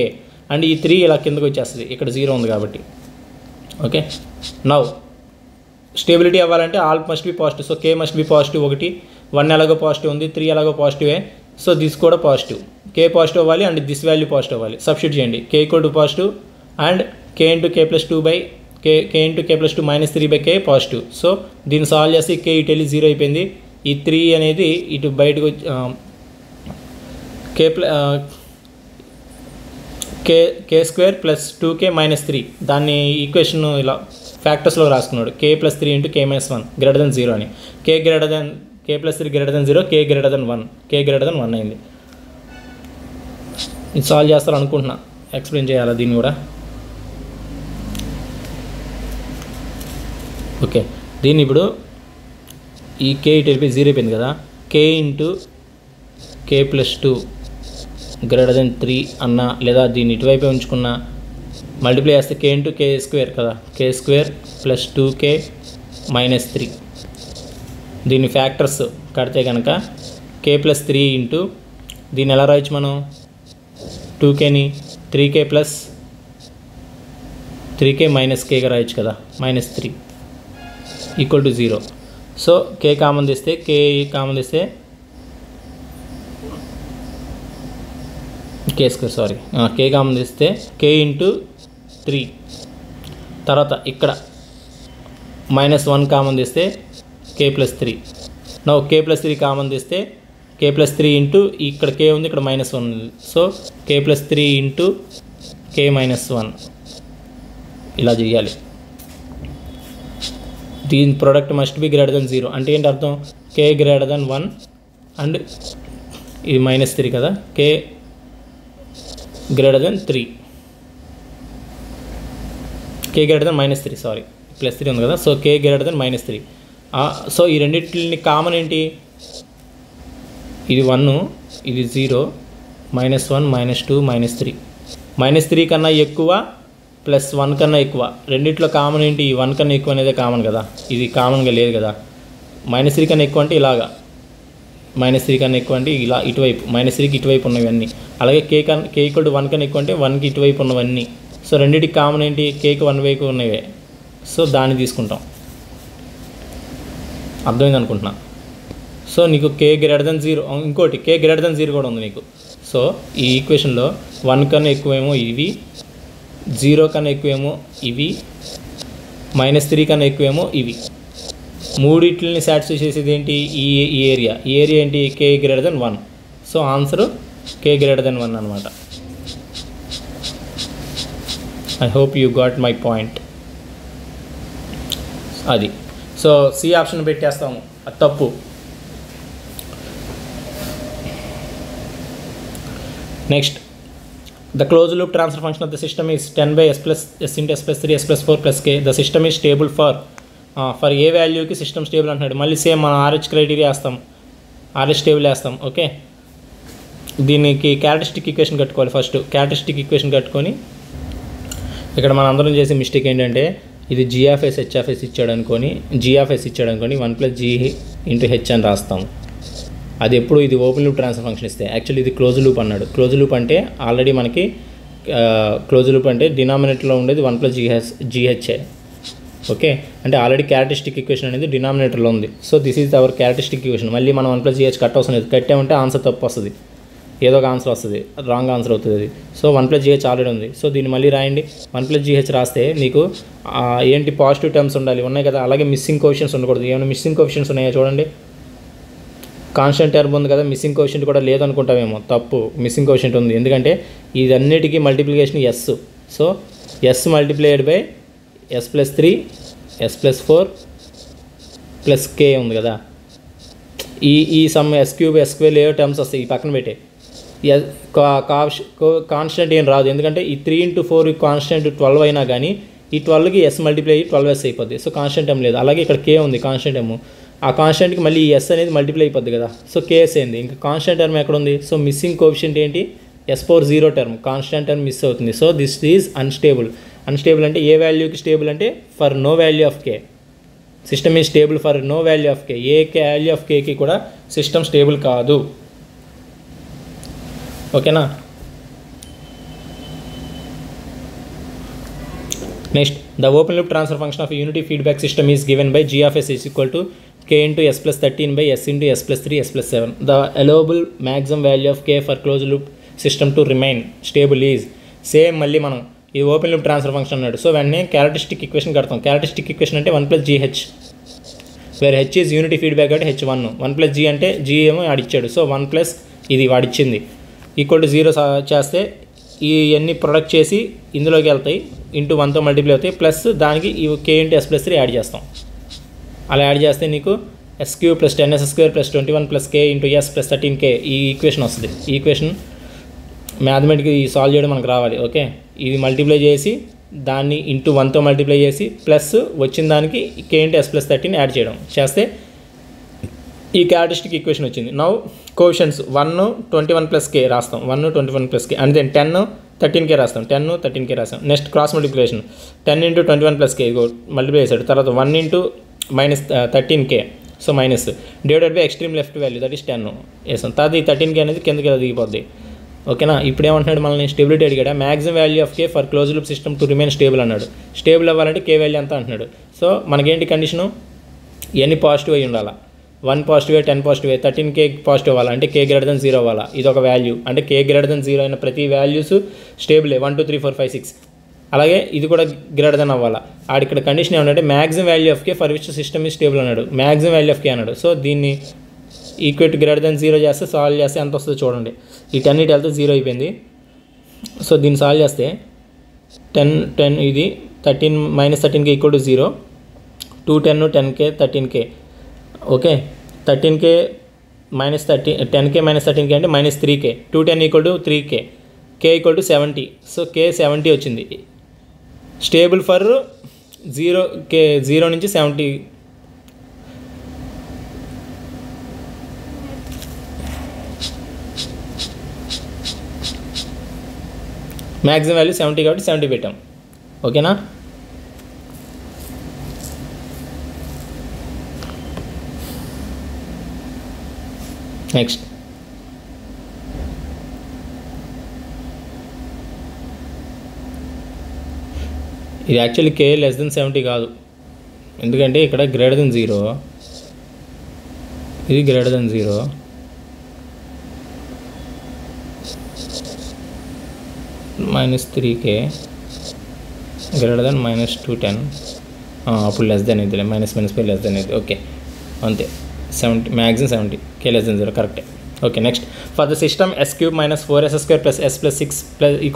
and ఈ 3 ఇలా కిందకు వచ్చేస్తుంది, ఇక్కడ 0 ఉంది కాబట్టి. ఓకే, నౌ స్టేబిలిటీ అవ్వాలంటే all must be positive. So K must be positive. 1 ఎలాగో పాజిటివ్ ఉంది, 3 ఎలాగో పాజిటివే. సో దిస్ కూడా పాజిటివ్. K పాజిటివ్ అవ్వాలి అండ్ దిస్ వాల్యూ పాజిటివ్ అవ్వాలి. సబ్స్టిట్యూట్ చేయండి. K equal to positive and K into K+2 minus 3 by K positive. So దీన్ని solve చేసి K ఇటు వెళ్ళి 0 అయిపోయింది. ఈ 3 అనేది ఇటు బయటకు K² ప్లస్ 2K మైనస్ 3, దాన్ని ఈక్వేషన్ ఇలా ఫ్యాక్టర్స్లో రాసుకున్నాడు. K+3 into K-1 greater than 0 అని. K+3 greater than 0, K greater than 1 అయింది. ఇది సాల్వ్ చేస్తారు అనుకుంటున్నా, ఎక్స్ప్లెయిన్ చేయాలా దీన్ని కూడా. ఓకే, దీన్ని ఇప్పుడు ఈ K ఇటు వెళ్ళిపోయి 0 అయిపోయింది కదా, K into K+2 greater than 3 అన్నా, లేదా దీన్ని ఇటువైపు ఉంచుకున్నా, మల్టిప్లై చేస్తే K ఇంటూ K² కదా, K² ప్లస్ 2K మైనస్ 3. దీన్ని ఫ్యాక్టర్స్ కడితే కనుక K+3 ఇంటూ దీన్ని ఎలా రాయొచ్చు మనం? 2Kని 3K ప్లస్ 3K మైనస్ Kగా రాయొచ్చు కదా, minus 3 equal to 0. So K common తీస్తే K కామన్ తీస్తే K కామన్ తీస్తే K ఇంటూ 3, తర్వాత ఇక్కడ -1 కామన్ తీస్తే K+3. నో K+3 కామన్ తీస్తే K+3 ఇంటూ ఇక్కడ K ఉంది, ఇక్కడ -1 ఉంది. సో K+3 ఇంటూ K-1 ఇలా చేయాలి. దీని product must be greater than 0. అంటే ఏంటి అర్థం? K గ్రేటర్ దెన్ 1 అండ్ ఇది -3 కదా, K greater than 3, K greater than -3, sorry +3 ఉంది కదా. So K greater than -3. So ఈ రెండింటిని కామన్ ఏంటి? ఇది 1, ఇది 0, -1, -2, -3. -3 కన్నా ఎక్కువ +1 కన్నా ఎక్కువ, రెండిట్లో కామన్ ఏంటి? ఈ 1 కన్నా ఎక్కువ అనేది కామన్ కదా, ఇది కామన్గా లేదు కదా. -3 కన్నా ఎక్కువ అంటే ఇలాగా, -3 కన్నా ఎక్కువ అంటే ఇలా ఇటువైపు, -3కి ఇటువైపు ఉన్నవన్నీ. అలాగే K ఈక్వల్ టు 1 కన్నా ఎక్కువ అంటే 1కి ఇటువైపు ఉన్నవన్నీ. సో రెండింటికి కామన్ ఏంటి? Kకి 1 వైపు ఉన్నవే. సో దాన్ని తీసుకుంటాం. అర్థమైంది అనుకుంటున్నా. సో నీకు కే గ్రేటర్ దెన్ 0, ఇంకోటి కే గ్రేటర్ దెన్ 0 కూడా ఉంది నీకు. సో ఈ ఈక్వేషన్లో 1 కన్నా ఎక్కువేమో ఇవి, 0 కన్నా ఎక్కువేమో ఇవి, -3 కన్నా ఎక్కువేమో ఇవి. మూడిట్లని సాటిస్ఫై చేసేది ఏంటి? ఈ ఏరియా ఏంటి? కే గ్రేటర్ దెన్ 1. సో ఆన్సర్ కే గ్రేటర్ దెన్ 1 అనమాట. I hope you got my point. అది. సో సి ఆప్షన్ పెట్టేస్తాము, అది తప్పు. Next, the close loop transfer function of the system is 10/s plus s into s plus 3 s plus 4 plus k. The system is stable for ఏ వాల్యూకి system stable అంటున్నాడు. మళ్ళీ same మనం RH criteria వేస్తాం, RH table వేస్తాం. Okay, దీనికి characteristic equation కట్టుకోవాలి. First characteristic equation కట్టుకొని, ఇక్కడ మనం అందరం చేసే మిస్టేక్ ఏంటంటే ఇది g(h)(s) ఇచ్చాడు అనుకొని 1 + g × h అని రాస్తాం. అది ఎప్పుడు ఇది ఓపెన్ లూప్ ట్రాన్స్ఫర్ ఫంక్షన్ ఇస్తే, యాక్చువల్లీ ఇది క్లోజ్ లూప్ అన్నాడు. క్లోజ్ లూప్ అంటే ఆల్రెడీ మనకి క్లోజ్ లూప్ అంటే డినామినేటర్లో ఉండేది 1 + gh. ఓకే, అంటే ఆల్రెడీ క్యారెక్టరిస్టిక్ ఈక్వేషన్ అనేది డినామినేటర్లో ఉంది. So this is our characteristic equation. మళ్ళీ మనం 1 + gh కట్ అవసరం లేదు. కట్టామంటే ఆన్సర్ తప్పు వస్తుంది, ఏదో ఒక ఆన్సర్ వస్తుంది, రాంగ్ ఆన్సర్ అవుతుంది అది. సో 1 + gh ఆల్రెడీ ఉంది. సో దీన్ని మళ్ళీ రాయండి. 1 + gh రాస్తే నీకు ఏంటి పాజిటివ్ టర్మ్స్ ఉండాలి, ఉన్నాయి కదా. అలాగే మిస్సింగ్ కోఎఫిషియంట్స్ ఉండకూడదు. ఏమైనా మిస్సింగ్ కోఎఫిషియంట్స్ ఉన్నాయో చూడండి. కాన్స్టెంట్ టర్మ్ ఉంది కదా, మిస్సింగ్ కోఎఫిషియంట్ కూడా లేదనుకుంటామేమో. తప్పు, మిస్సింగ్ కోఎఫిషియంట్ ఉంది. ఎందుకంటే ఇదన్నిటికీ multiplication S. So S multiplied by s + 3 s + 4 + k ఉంది కదా. ఈ సమ్ s³ s² ఏ టర్మ్స్ వస్తాయి, ఈ పక్కన పెట్టే. కాన్స్టెంట్ ఏం రాదు, ఎందుకంటే ఈ 3 × 4 కాన్స్టెంట్ 12 అయినా కానీ ఈ 12కి s మల్టిప్లై అయ్యి 12s అయిపోద్ది. సో కాన్స్టెంట్ టర్మ్ లేదు. అలాగే ఇక్కడ k ఉంది కాన్స్టెంట్ టర్మ్, ఆ కాన్స్టెంట్కి మళ్ళీ ఈ s అనేది మల్టిప్లై అయిపోద్ది కదా. సో కేఎస్ అయింది. ఇంకా కాన్స్టెంట్ టర్మ్ ఎక్కడ ఉంది? సో మిస్సింగ్ కోఎఫిషియంట్ ఏంటి? s/0 term, constant term miss అవుతుంది. So this is unstable. Unstable అంటే ఏ వాల్యూకి స్టేబుల్ అంటే for no value of k. System is stable for no value of k. ఏ వాల్యూ ఆఫ్ kకి కూడా సిస్టమ్ స్టేబుల్ కాదు. ఓకేనా? Next, the open loop transfer function of unity feedback system is given by g(s) = k × s + 13/s × s + 3 s + 7. The allowable maximum value of k for closed loop system to remain stable is. Same మళ్ళీ మనం ఈ open loop transfer function అన్నాడు. So వెంటనే characteristic equation కడతాం. Characteristic equation అంటే 1 + gh, where h is unity feedback అంటే h1. 1 + g అంటే g ఏమో ఆడిచ్చాడు. సో 1 + ఇది వాడిచ్చింది =0 చేస్తే ఇవన్నీ ప్రొడక్ట్ చేసి ఇందులోకి వెళ్తాయి, ఇంటూ 1తో మల్టిప్లై అవుతాయి, ప్లస్ దానికి ఈ k × s + 3 యాడ్ చేస్తాం. అలా యాడ్ చేస్తే నీకు s³ + 10s² + 21 + k × s + 13k ఈ ఈక్వేషన్ వస్తుంది. ఈ ఈక్వేషన్ మ్యాథమెటిక్గా ఈ సాల్వ్ చేయడం మనకు రావాలి. ఓకే, ఇది మల్టిప్లై చేసి దాన్ని ఇంటూ 1తో మల్టిప్లై చేసి ప్లస్ వచ్చిన దానికి k × s + 13 యాడ్ చేయడం చేస్తే ఈ క్యారెక్టరిస్టిక్ ఈక్వేషన్ వచ్చింది. నౌ కోఎఫిషియంట్స్ 1 21 + k రాస్తాం. 1 21 + k అండ్ దెన్ 10 13k రాస్తాం. 10 13k రాస్తాం. Next cross multiplication 10 × 21 + k multiply చేశాడు. తర్వాత 1 × -13k, so minus divided by extreme left value that is 10 వేసాం. తర్వాత ఈ 13k అనేది కిందకి దిగిపోద్ది. ఓకేనా? ఇప్పుడు ఏమంటున్నాడు మనల్ని? స్టెబిలిటీ అడిగాడు. Maximum value of k for close loop system to remain stable అన్నాడు. స్టేబుల్ అవ్వాలంటే k వాల్యూ ఎంత అంటున్నాడు. సో మనకేంటి కండిషను? ఎన్ని పాజిటివ్ అయ్యి ఉండాలా? 1 పాజిటివ్, 10 పాజిటివ్, 13k పాజిటివ్ అవ్వాలి, అంటే k > 0 అవ్వాలా. ఇది ఒక వాల్యూ, అంటే k > 0 అయిన ప్రతి వాల్యూస్ స్టేబులే. 1 2 3 4 5 6. అలాగే ఇది కూడా > అవ్వాలా. ఇక్కడ కండిషన్ ఏమంటే maximum value of k for which system is stable అన్నాడు. మ్యాక్సిమం వాల్యూ ఆఫ్ k అన్నాడు. సో దీన్ని ఈక్వల్ టు > 0 చేస్తే సాల్వ్ చేస్తే ఎంత వస్తుందో చూడండి. ఈ 10 ఇటు వెళ్తే 0 అయిపోయింది. సో దీన్ని సాల్వ్ చేస్తే 10 ఇది 13 -13k = 0, 2 10 10k 13k. Okay, 13k -13 10k -13k అంటే -3k. 2 10 = 3k, k = 70. So k 70 వచ్చింది. స్టేబుల్ ఫర్ 0 నుంచి 70. మ్యాక్సిమం వాల్యూ 70 కాబట్టి 70 పెట్టాం. ఓకేనా? నెక్స్ట్, ఇది యాక్చువల్లీ k <70 కాదు, ఎందుకంటే ఇక్కడ > 0 ఇది greater than 0 -3k greater than -210 అప్పుడు లెస్ దెన్ ఇదిలే -5 లెస్ దెన్ ఇది ఓకే అంతే 70 మ్యాక్సిమం 70 k లెస్ దెన్ 0 కరెక్టే okay next for the system s³ - 4s² + s + 6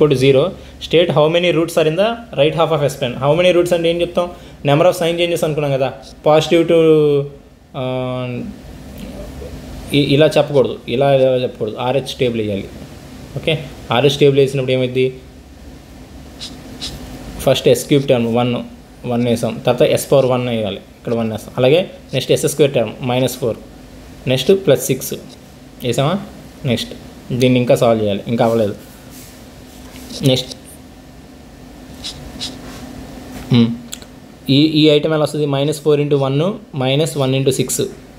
= 0 state how many roots are in the right half of s plane. How many roots అంటే ఏం చెప్తాం, number of sign changes అనుకున్నాం కదా, positive to ఇలా చెప్పకూడదు, ఇలా చెప్పకూడదు, RH టేబుల్ వేయాలి. ఓకే RH టేబుల్ వేసినప్పుడు ఏమైంది, ఫస్ట్ s³ టర్మ్ 1 వేసాం, తర్వాత s⁴1 వేయాలి, ఇక్కడ 1 వేస్తాం. అలాగే నెక్స్ట్ s² టర్మ్ -4, నెక్స్ట్ +6 వేసామా. నెక్స్ట్ దీన్ని ఇంకా సాల్వ్ చేయాలి, ఇంకా అవ్వలేదు. నెక్స్ట్ ఈ ఐటమ్ ఎలా వస్తుంది, -4 × 1 -1 × 6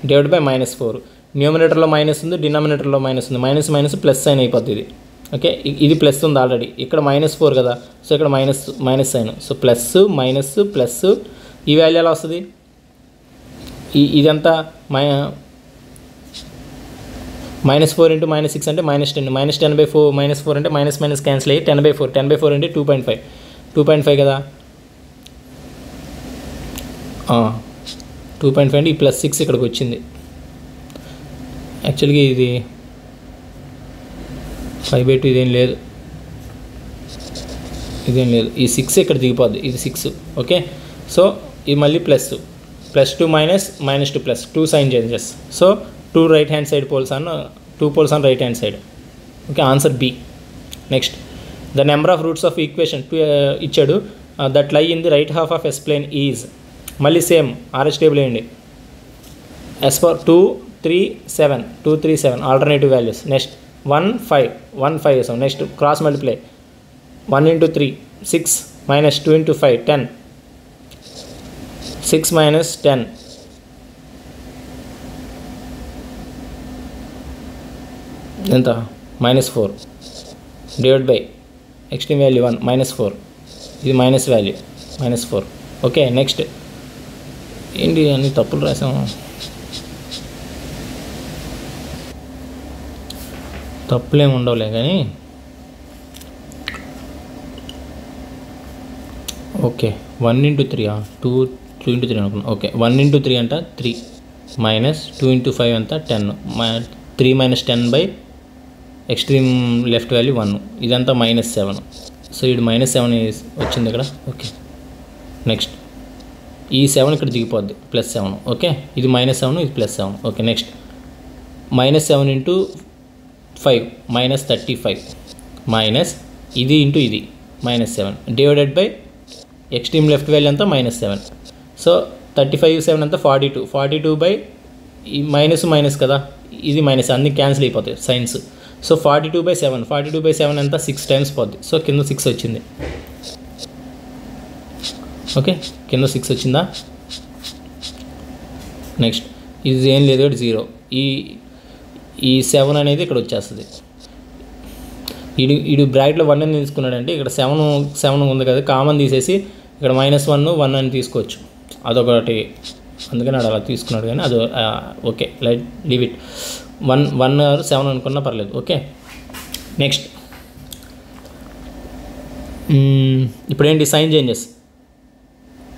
డివైడ్ బై -4. న్యూమినేటర్లో మైనస్ ఉంది, డినామినేటర్లో మైనస్ ఉంది, మైనస్ ప్లస్ సైన్ అయిపోతుంది ఇది. ఓకే ఇది ప్లస్ ఉంది ఆల్రెడీ, ఇక్కడ -4 కదా, సో ఇక్కడ minus sign, so plus minus plus ఈ వాల్యూ ఎలా వస్తుంది, ఇదంతా -4 × -6 అంటే -10, -10/4 -4 అంటే మైనస్ క్యాన్సిల్ అయ్యి 10/4, 10/4 అంటే 2.5 కదా, 2.5 అంటే ఈ +6 ఇక్కడికి వచ్చింది. యాక్చువల్గా ఇది 5/2 ఇదేం లేదు, ఈ 6 ఇక్కడ దిగిపోద్ది, ఇది 6. ఓకే సో ఇది మళ్ళీ +2 -2 2 sign changes, so 2 right hand side poles on 2 poles on right hand side. Okay answer B. Next the number of roots of equation ఇచ్చాడు, that lie in the right half of S plane is, మళ్ళీ same RH table వేయండి, s⁴2 3 7 2 3 7 alternative values. Next 1 5 వేసాం, next cross multiply 1 × 3 6 -2 × 5 10 6 - 10 ఎంత -4 divide by extreme value 1 -4, ఇది minus value -4. Okay next ఏంటి అన్ని తప్పులు రాసాము, తప్పులేమి ఉండవులే కానీ ఓకే 1 × 3 2 × 3 అనుకున్నాం. ఓకే 1 × 3 అంట 3 -2 × 5 అంతా 10 3 - 10 బై ఎక్స్ట్రీమ్ లెఫ్ట్ వాల్యూ 1, ఇదంతా -7, సో ఇది -7 వచ్చింది ఇక్కడ. ఓకే నెక్స్ట్ ఈ 7 ఇక్కడ దిగిపోద్ది +7. ఓకే ఇది -7 ఇది +7. ఓకే నెక్స్ట్ -7 × 5 -35 మైనస్ ఇది ఇంటూ ఇది -7 divided by extreme left value అంతా -7, సో 35 7 అంతా 42 బై ఈ మైనస్ కదా, ఇది మైనస్ అన్ని క్యాన్సిల్ అయిపోతాయి సైన్స్, సో 42/7 అంతా 6 టైమ్స్ పోద్ది, సో కింద 6 వచ్చింది. ఓకే కింద 6 వచ్చిందా. నెక్స్ట్ ఇది ఏం లేదు 0, ఈ 7 అనేది ఇక్కడ వచ్చేస్తుంది. ఇడు బ్రాకెట్లో 1 అని తీసుకున్నాడంటే ఇక్కడ 7 ఉంది కదా, కామన్ తీసేసి ఇక్కడ -1 అని తీసుకోవచ్చు, అదొకటి, అందుకని అలా తీసుకున్నాడు. కానీ అది ఓకే లీవ్ ఇట్, 1 or 7 అనుకున్నా పర్లేదు. ఓకే నెక్స్ట్ ఇప్పుడేంటి sign changes,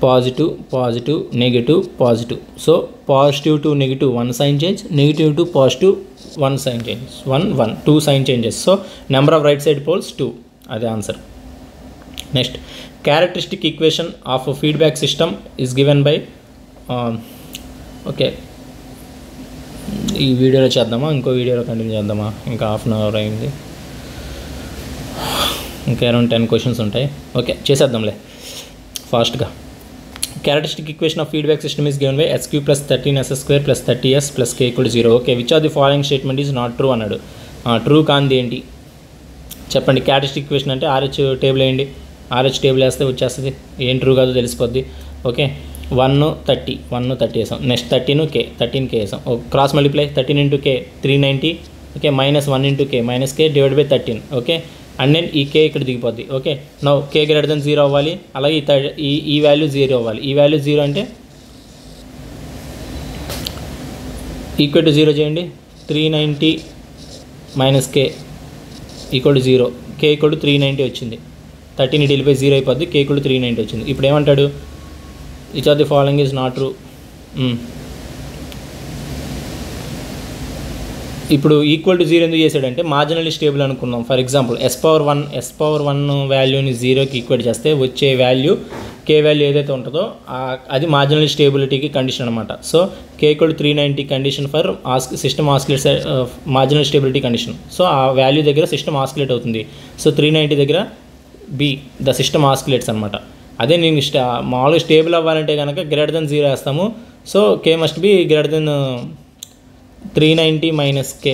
positive negative positive, so positive to negative 1 sign change, negative to positive 1 sign change, 2 sign changes, so number of right side poles 2, అదే answer. Next characteristic equation of feedback system is given by, okay ఈ వీడియోలో చేద్దామా, ఇంకో వీడియోలో continue చేద్దామా, ఇంకా ½ an hour అయింది, ఇంకా అరౌండ్ 10 క్వశ్చన్స్ ఉంటాయి. ఓకే చేసేద్దాంలే ఫాస్ట్గా. Characteristic equation of feedback system is given by s³ + 13s² + 30s + k = 0. Okay which of the following statement is not true అన్నాడు. ట్రూ కాంది ఏంటి చెప్పండి. క్యారెక్టరిస్టిక్ ఈక్వేషన్ అంటే RH టేబుల్ వేయండి, RH table వేస్తే వచ్చేస్తుంది, ఏం ట్రూ కాదో తెలిసిపోద్ది. ఓకే 1 30 వేసాం, నెక్స్ట్ 13k వేసాం, cross multiply 13 × k 390. Okay -1 × k -k divide by 13. Okay and then ఈ k ఇక్కడ దిగిపోద్ది. ఓకే నౌ k > 0 అవ్వాలి, అలాగే ఈ వాల్యూ 0 అవ్వాలి. ఈ వాల్యూ 0 అంటే ఈక్వల్ టు 0 చేయండి. 390 minus K equal to 0. K equal to 390 వచ్చింది. 13 డెలిపై 0 అయిపోద్ది. కే ఈక్వల్ టు 390 వచ్చింది. ఇప్పుడు ఏమంటాడు, each of the following is not true. ఇప్పుడు ఈక్వల్ టు 0 ఎందుకు చేశాడంటే మార్జినల్లీ స్టేబుల్ అనుకున్నాం. ఫర్ ఎగ్జాంపుల్ ఎస్ పవర్ 1 వాల్యూని 0కి ఈక్వేట్ చేస్తే వచ్చే వాల్యూ కే వాల్యూ ఏదైతే ఉంటుందో అది మార్జినల్ స్టేబిలిటీకి కండిషన్ అనమాట. So K equal to 390 condition for system oscillates marginal stability condition. So ఆ వాల్యూ దగ్గర సిస్టమ్ ఆస్కిలేట్ అవుతుంది. సో 390 దగ్గర బి ద సిస్టమ్ ఆస్కిలేట్స్ అనమాట. అదే నేను మామూలుగా స్టేబుల్ అవ్వాలంటే కనుక గ్రేటర్ దెన్ 0 వేస్తాము. So K must be greater than 390 minus K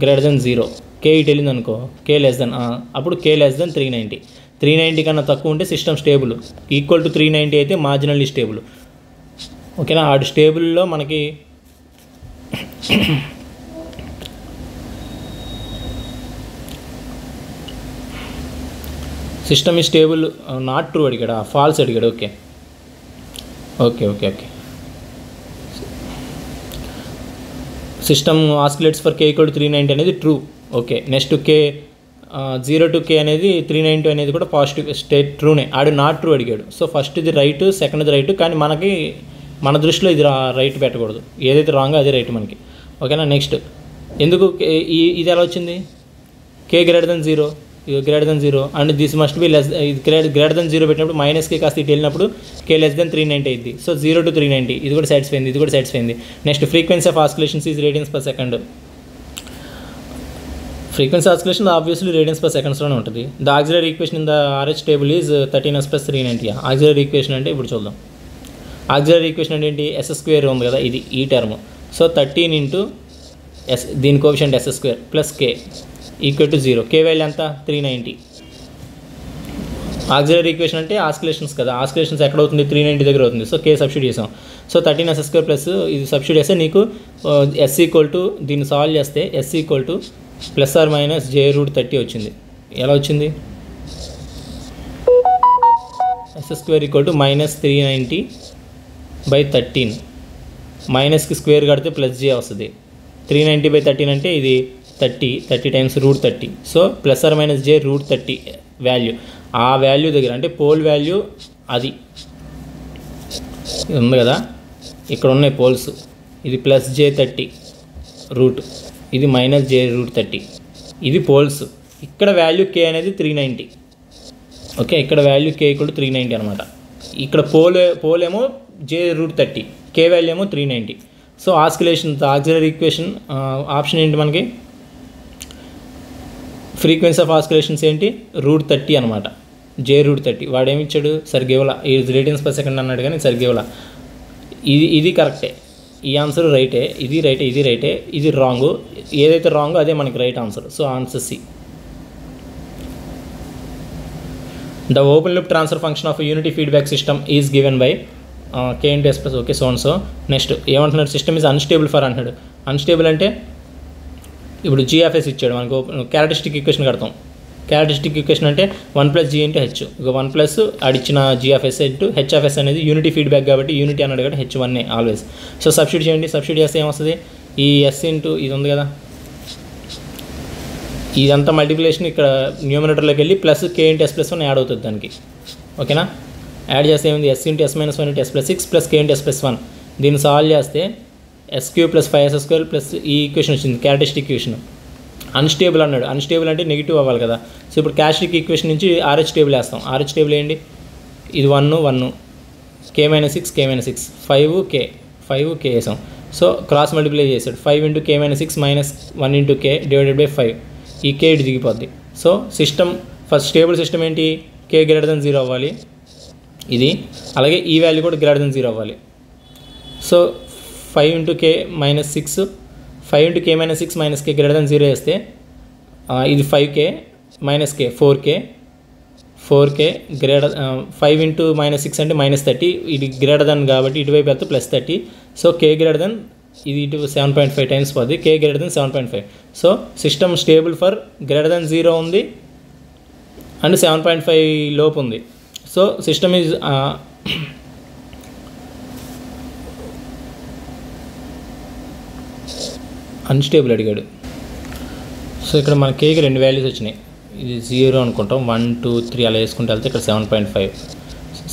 greater than 0. కే ఇటు వెళ్ళింది అనుకో, కే లెస్ దెన్, అప్పుడు కే లెస్ దెన్ 390. 390 కన్నా తక్కువ ఉంటే సిస్టమ్ స్టేబుల్. ఈక్వల్ టు 390 అయితే మార్జినల్లీ స్టేబుల్. ఓకేనా, ఆడు స్టేబుల్లో మనకి సిస్టమ్ ఈ స్టేబుల్ నాట్ ట్రూ అడిగాడు, ఫాల్స్ అడిగాడు. Okay okay okay okay system oscillates for K equal to 390 అనేది true. Okay, next K 0 to K అనేది 390 అనేది కూడా పాజిటివ్ స్టేట్ ట్రూనే. ఆడు నాట్ ట్రూ అడిగాడు. సో ఫస్ట్ ఇది రైట్, సెకండ్ ఇది రైట్, కానీ మన దృష్టిలో ఇది రైట్ పెట్టకూడదు. ఏదైతే రాంగో అదే రైట్ మనకి. ఓకేనా, నెక్స్ట్ ఎందుకు ఇది ఎలా వచ్చింది, K greater than 0 greater than 0 and this must be less, greater than 0 పెట్టినప్పుడు మైనస్ కే కాస్త ఇటు వెళ్ళినప్పుడు కే లెస్ దెన్ 390 అయింది. సో 0 to 390 ఇది కూడా సాటిస్ఫై అయింది, ఇది కూడా సాటిస్ఫై అయింది. Next frequency of oscillations is radians per second. Frequency oscillation obviously radians per సెకండ్స్లోనే ఉంటుంది. The auxiliary equation in the RH table is 13s + 390. Auxiliary equation అంటే ఇప్పుడు చూద్దాం. ఆక్సిలరీ ఈక్వేషన్ అంటే ఏంటి, s² ఉంది కదా, ఇది ఈ టర్మ్. సో 13 ఇంటూ ఎస్, దీని coefficient s² plus K equal to 0. K value ఎంత, 390. ఆక్సిలరీ ఈక్వేషన్ అంటే ఆస్కిలేషన్స్ కదా, ఆస్కిలేషన్స్ ఎక్కడ అవుతుంది, 390 దగ్గర అవుతుంది. సో కే సబ్స్టిట్యూట్ చేసాం. సో 13s² ప్లస్ ఇది సబ్స్టిట్యూట్ చేస్తే నీకు ఎస్ ఈక్వల్ టు, దీన్ని సాల్వ్ చేస్తే ఎస్ ఈక్వల్ టు ± j√30 వచ్చింది. ఎలా వచ్చింది, s² ఈక్వల్ టు -390/13. మైనస్కి స్క్వేర్ కడితే ప్లస్ జే వస్తుంది. 390/13 అంటే ఇది 30 టైమ్స్ √30. So ± j√30 value. ఆ వాల్యూ దగ్గర అంటే పోల్ వాల్యూ అది ఉంది కదా, ఇక్కడ ఉన్నాయి పోల్స్. ఇది +j30 రూట్, ఇది -j√30. ఇది పోల్స్. ఇక్కడ వాల్యూ కే అనేది 390. ఓకే, ఇక్కడ వాల్యూ కే ఈక్వల్ టు 390 అనమాట. ఇక్కడ పోల్ ఏమో j√30, కే వాల్యూ ఏమో 390. సో ఆస్కిలేషన్ ఆక్సిలరీ ఈక్వేషన్ ఆప్షన్ ఏంటి మనకి, ఫ్రీక్వెన్సీ ఆఫ్ ఆస్కిలేషన్స్ ఏంటి, √30 అనమాట, j√30. వాడు ఏమి ఇచ్చాడు, సరిగ్గా ఇది రేడియన్స్ పర్ సెకండ్ అన్నాడు కానీ సరిగ్గా ఇది కరెక్టే, ఈ ఆన్సర్ రైటే, ఇది రైటే, ఇది రైటే, ఇది రాంగు. ఏదైతే రాంగో అదే మనకి right answer. So answer C. The open loop transfer function of unity feedback system is given by K into S plus. Okay, so next ఏమంటున్నాడు, సిస్టమ్ ఈజ్ అన్స్టేబుల్ ఫర్ అంటున్నాడు. అన్స్టేబుల్ అంటే ఇప్పుడు GS ఇచ్చాడు మనకు, క్యారెక్టరిస్టిక్ ఈక్వేషన్ కడతాం. Characteristic equation అంటే 1 + g × h. ఇక 1 అడిచిన GS ఇంటూ HS అనేది యూనిటీ ఫీడ్బ్యాక్ కాబట్టి యూనిటీ అన్నాడు కాబట్టి H1 ఆల్వేస్. సో సబ్స్టిట్యూట్ చేయండి. సబ్స్టిట్యూట్ చేస్తే ఏమొస్తుంది, ఈ ఎస్ ఇంటూ ఇది ఉంది కదా, ఇదంతా మల్టిప్లికేషన్ ఇక్కడ న్యూమరేటర్లోకి వెళ్ళి ప్లస్ కే ఇంటూ ఎస్ +1 యాడ్ అవుతుంది దానికి. ఓకేనా, యాడ్ చేస్తే ఏముంది, s × s - 1 × s + 6 ప్లస్ కే ఇంటూ s +1. దీన్ని సాల్వ్ చేస్తే s³ + 5s² ప్లస్ ఈ ఈక్వేషన్ వచ్చింది, క్యారెక్టరిస్టిక్ ఈక్వేషన్. అన్స్టేబుల్ అన్నాడు. అన్స్టేబుల్ అంటే నెగిటివ్ అవ్వాలి కదా. సో ఇప్పుడు క్యారెక్టరిస్టిక్ ఈక్వేషన్ నుంచి RH టేబుల్ వేస్తాం. RH టేబుల్ ఏంటి, ఇది 1 1 k - 6 k - 6 5 k వేసాం. సో క్రాస్ మల్టిప్లై చేశాడు. 5 × k - 6 -1 × k / 5. ఈ k ఇటు దిగిపోద్ది. So system first stable system ఏంటి, k > 0 అవ్వాలి ఇది, అలాగే ఈ వాల్యూ కూడా > 0 అవ్వాలి. సో 5 × k - 6 5 × k - 6 - k > 0 వేస్తే ఇది 5k - k 4k గ్రేటర్ 5 × -6 అంటే -30. ఇది గ్రేటర్ దెన్ కాబట్టి ఇటువైపు వెళ్తే +30. సో k గ్రేటర్ ఇది ఇటు 7.5 టైమ్స్ పోద్ది, k greater 7.5. So system stable for > 0 ఉంది అండ్ 7.5 లోపు ఉంది. సో సిస్టమ్ ఈజ్ అన్స్టేబుల్ అడిగాడు. సో ఇక్కడ మన కేకి 2 వాల్యూస్ వచ్చినాయి. ఇది 0 అనుకుంటాం, 1 2 3 అలా వేసుకుంటే వెళ్తే ఇక్కడ 7.5.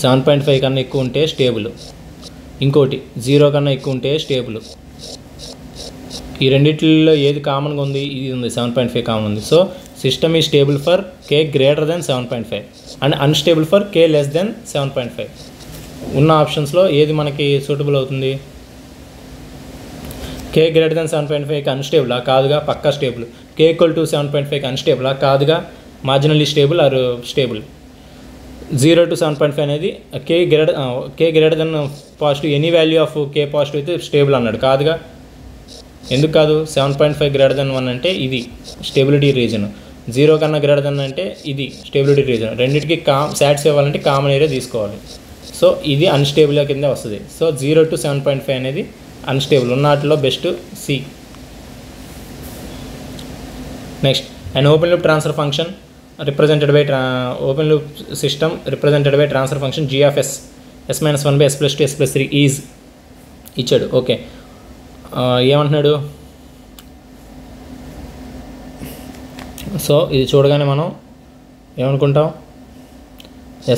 7.5 కన్నా ఎక్కువ ఉంటే స్టేబుల్, ఇంకోటి 0 కన్నా ఎక్కువ ఉంటే స్టేబుల్. ఈ రెండిట్లో ఏది కామన్గా ఉంది? ఇది ఉంది, 7.5 కామన్ ఉంది. సో సిస్టమ్ ఈ stable for K greater than 7.5 and unstable for K less than 7.5. ఉన్న ఆప్షన్స్లో ఏది మనకి సూటబుల్ అవుతుంది? కే గ్రేటర్ దెన్ 7.5కి అన్స్టేబులా? కాదుగా, పక్కా స్టేబుల్. కే ఈక్వల్ టు 7.5కి అన్స్టేబులా? కాదుగా, marginally stable or stable. 0 to 7.5 అనేది K greater than positive, any value of K positive అయితే స్టేబుల్ అన్నాడు. కాదుగా, ఎందుకు కాదు? 7.5 గ్రేటర్ దెన్ 1 అంటే ఇది స్టెబిలిటీ రీజన్, 0 కన్నా గ్రేటర్ దెన్ అంటే ఇది స్టెబిలిటీ రీజన్. రెండింటికి సాటిస్ఫై అవ్వాలంటే కామన్ ఏరియా తీసుకోవాలి. సో ఇది అన్స్టేబుల్ కింద వస్తుంది. సో 0 to 7.5 అనేది అన్స్టేబుల్. ఉన్నట్లో best C. Next, and open loop transfer function represented by open loop system represented by transfer function g of s s-1 by s+2 s+3 is ఇచ్చాడు. Okay, ఏమంటున్నాడు? So ఇది చూడగానే మనం ఏమనుకుంటాం?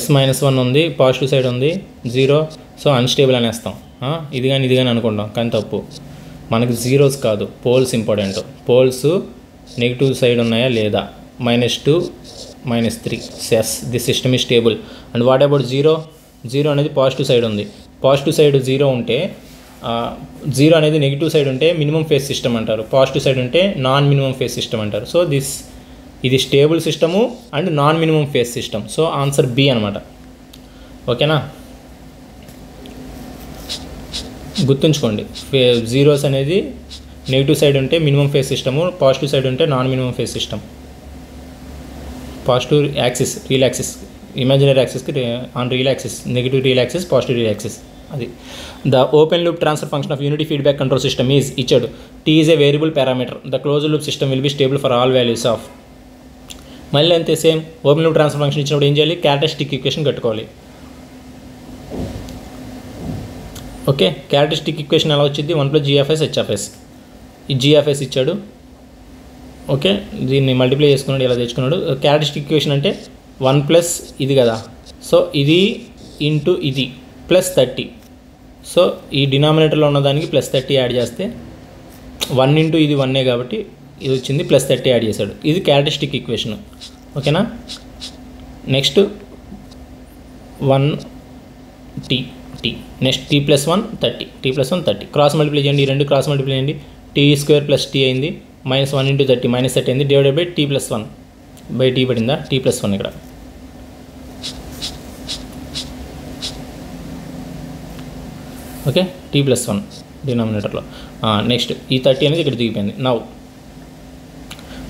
s-1 ఉంది, positive side ఉంది, 0, so unstable అనేస్తాం. ఇది కానీ అనుకుంటాం, కానీ తప్పు. మనకి జీరోస్ కాదు, poles important. Poles negative side ఉన్నాయా లేదా? -2 -3 ఎస్, ది సిస్టమ్ ఈ స్టేబుల్. And what about 0? 0 అనేది పాజిటివ్ సైడ్ ఉంది. పాజిటివ్ సైడ్ 0 ఉంటే 0 అనేది నెగిటివ్ సైడ్ ఉంటే మినిమం ఫేజ్ సిస్టమ్ అంటారు, పాజిటివ్ సైడ్ ఉంటే నాన్ మినిమం ఫేజ్ సిస్టమ్ అంటారు. సో ఇది stable system and non minimum phase system. So answer B అనమాట. ఓకేనా, గుర్తుంచుకోండి. జీరోస్ అనేది నెగిటివ్ సైడ్ ఉంటే minimum phase system, positive side ఉంటే non minimum phase system. Positive axis real axis, imaginary యాక్సిస్కి on real axis, negative real axis, positive real axis. అది the open loop transfer function of unity feedback control system is ఇచ్చాడు. T is a variable parameter. The close loop system will be stable for all values of. మళ్ళీ అంతే same. Open loop transfer function ఇచ్చినప్పుడు ఏం చేయాలి? Characteristic equation కట్టుకోవాలి. Okay, characteristic equation ఎలా వచ్చింది? 1 + g(f(s) h(s). ఈ g(f(s) ఇచ్చాడు. ఓకే, దీన్ని మల్టిప్లై చేసుకున్నాడు, ఇలా తెచ్చుకున్నాడు. క్యారెక్టరిస్టిక్ ఈక్వేషన్ అంటే 1 + ఇది కదా, సో ఇది ఇంటూ ఇది +30. సో ఈ డినామినేటర్లో ఉన్నదానికి +30 యాడ్ చేస్తే 1 ఇంటూ ఇది 1 కాబట్టి ఇది వచ్చింది, +30 యాడ్ చేశాడు. ఇది క్యారెక్టరిస్టిక్ ఈక్వేషన్. ఓకేనా, next 1t next t+1 30, t+1 30 cross multiply చేయండి. ఈ రెండు క్రాస్ మల్టిప్లై చేయండి. t² + t అయింది, -1 × 30 -30 అయింది, divided by t+1 by t పడిందా? t+1 ఇక్కడ. Okay, t+1 డినామినేటర్లో. నెక్స్ట్ ఈ 30 అనేది ఇక్కడ దిగిపోయింది. Now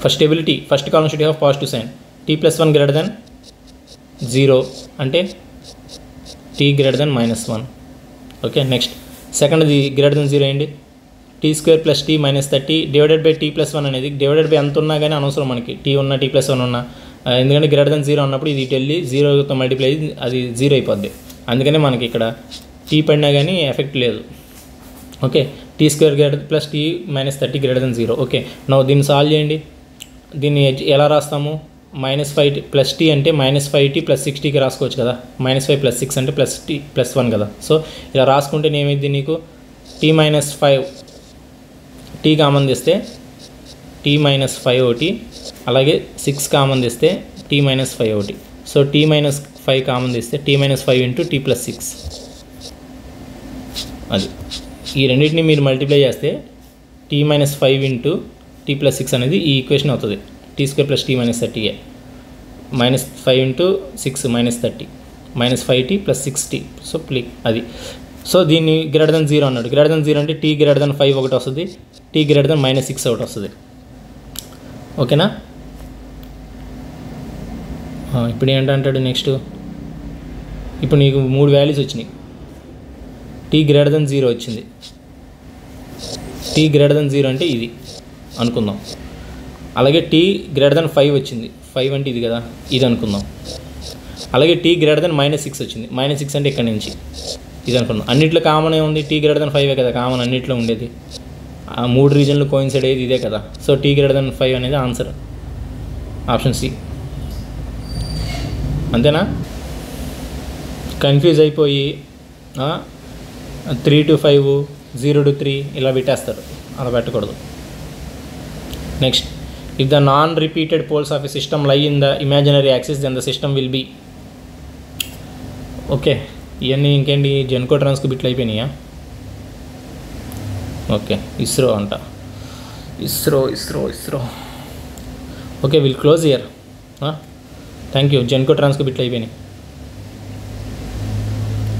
for stability first column should have positive sign. t+1 greater than 0 అంటే t greater than -1. Okay, next సెకండ్ది గ్రేటర్ దెన్ 0 అయ్యండి. t² + t -30 divided by t+1 అనేది డివైడెడ్ బై ఎంత ఉన్నా కానీ అనవసరం మనకి, t ఉన్న t+1 ఉన్నా, ఎందుకంటే గ్రేటర్ దెన్ 0 ఉన్నప్పుడు ఇది ఇటు వెళ్ళి 0తో మల్టిప్లై అయ్యి అది 0 అయిపోద్ది. అందుకనే మనకి ఇక్కడ t పడినా కానీ ఎఫెక్ట్ లేదు. Okay, t² greater + t -30 greater than 0. Okay, నవ్వు దీన్ని సాల్వ్ చేయండి. దీన్ని ఎలా రాస్తాము? -5 + t అంటే -5t + 6tకి రాసుకోవచ్చు కదా. -5 + 6 అంటే +1 కదా. సో ఇలా రాసుకుంటే ఏమైంది నీకు? t -5 t కామన్ తెస్తే t -5 ఒకటి, అలాగే 6 కామన్ తెస్తే t -5 ఒకటి. సో t -5 కామన్ తెస్తే t -5 × t + 6. అది ఈ రెండింటిని మీరు మల్టిప్లై చేస్తే t -5 × t + 6 అనేది ఈ ఈక్వేషన్ అవుతుంది. t² + t -30 -5 × 6 -30 -5t + 6t. So అది. సో దీన్ని గ్రేటర్ దెన్ 0 అన్నాడు. గ్రేటర్ దెన్ 0 అంటే t గ్రేటర్ దెన్ 5 ఒకటి వస్తుంది, t గ్రేటర్ దెన్ -6 ఒకటి వస్తుంది. ఓకేనా, ఇప్పుడు ఏంటంటాడు నెక్స్ట్? ఇప్పుడు నీకు 3 వాల్యూస్ వచ్చినాయి. t గ్రేటర్ దెన్ 0 వచ్చింది. t గ్రేటర్ దెన్ 0 అంటే ఇది అనుకుందాం. అలాగే t గ్రేటర్ దెన్ 5 వచ్చింది. 5 అంటే ఇది కదా, ఇది అనుకుందాం. అలాగే t గ్రేటర్ దెన్ -6 వచ్చింది. -6 అంటే ఇక్కడ నుంచి ఇది అనుకుందాం. అన్నిట్లో కామన్ ఏముంది? t గ్రేటర్ దెన్ 5 కదా కామన్ అన్నిట్లో ఉండేది. ఆ 3 రీజన్లు కోయిన్సైడ్ అయ్యేది ఇదే కదా. సో T greater than 5 అనేది ఆన్సర్, ఆప్షన్ సి. అంతేనా? కన్ఫ్యూజ్ అయిపోయి 3 to 5, 0 to 3 ఇలా పెట్టేస్తారు, అలా పెట్టకూడదు. Next, if the non repeated poles of a system lie in the imaginary axis then the system will be. Okay, ఇవన్నీ ఇంకేంటి జెన్కో ట్రాన్స్కో బిట్లు అయిపోయినాయా? ఓకే, ఇస్రో అంట, ISRO. Okay, will close here. Thank you. GENCO TRANSCO బిట్లు అయిపోయినాయి.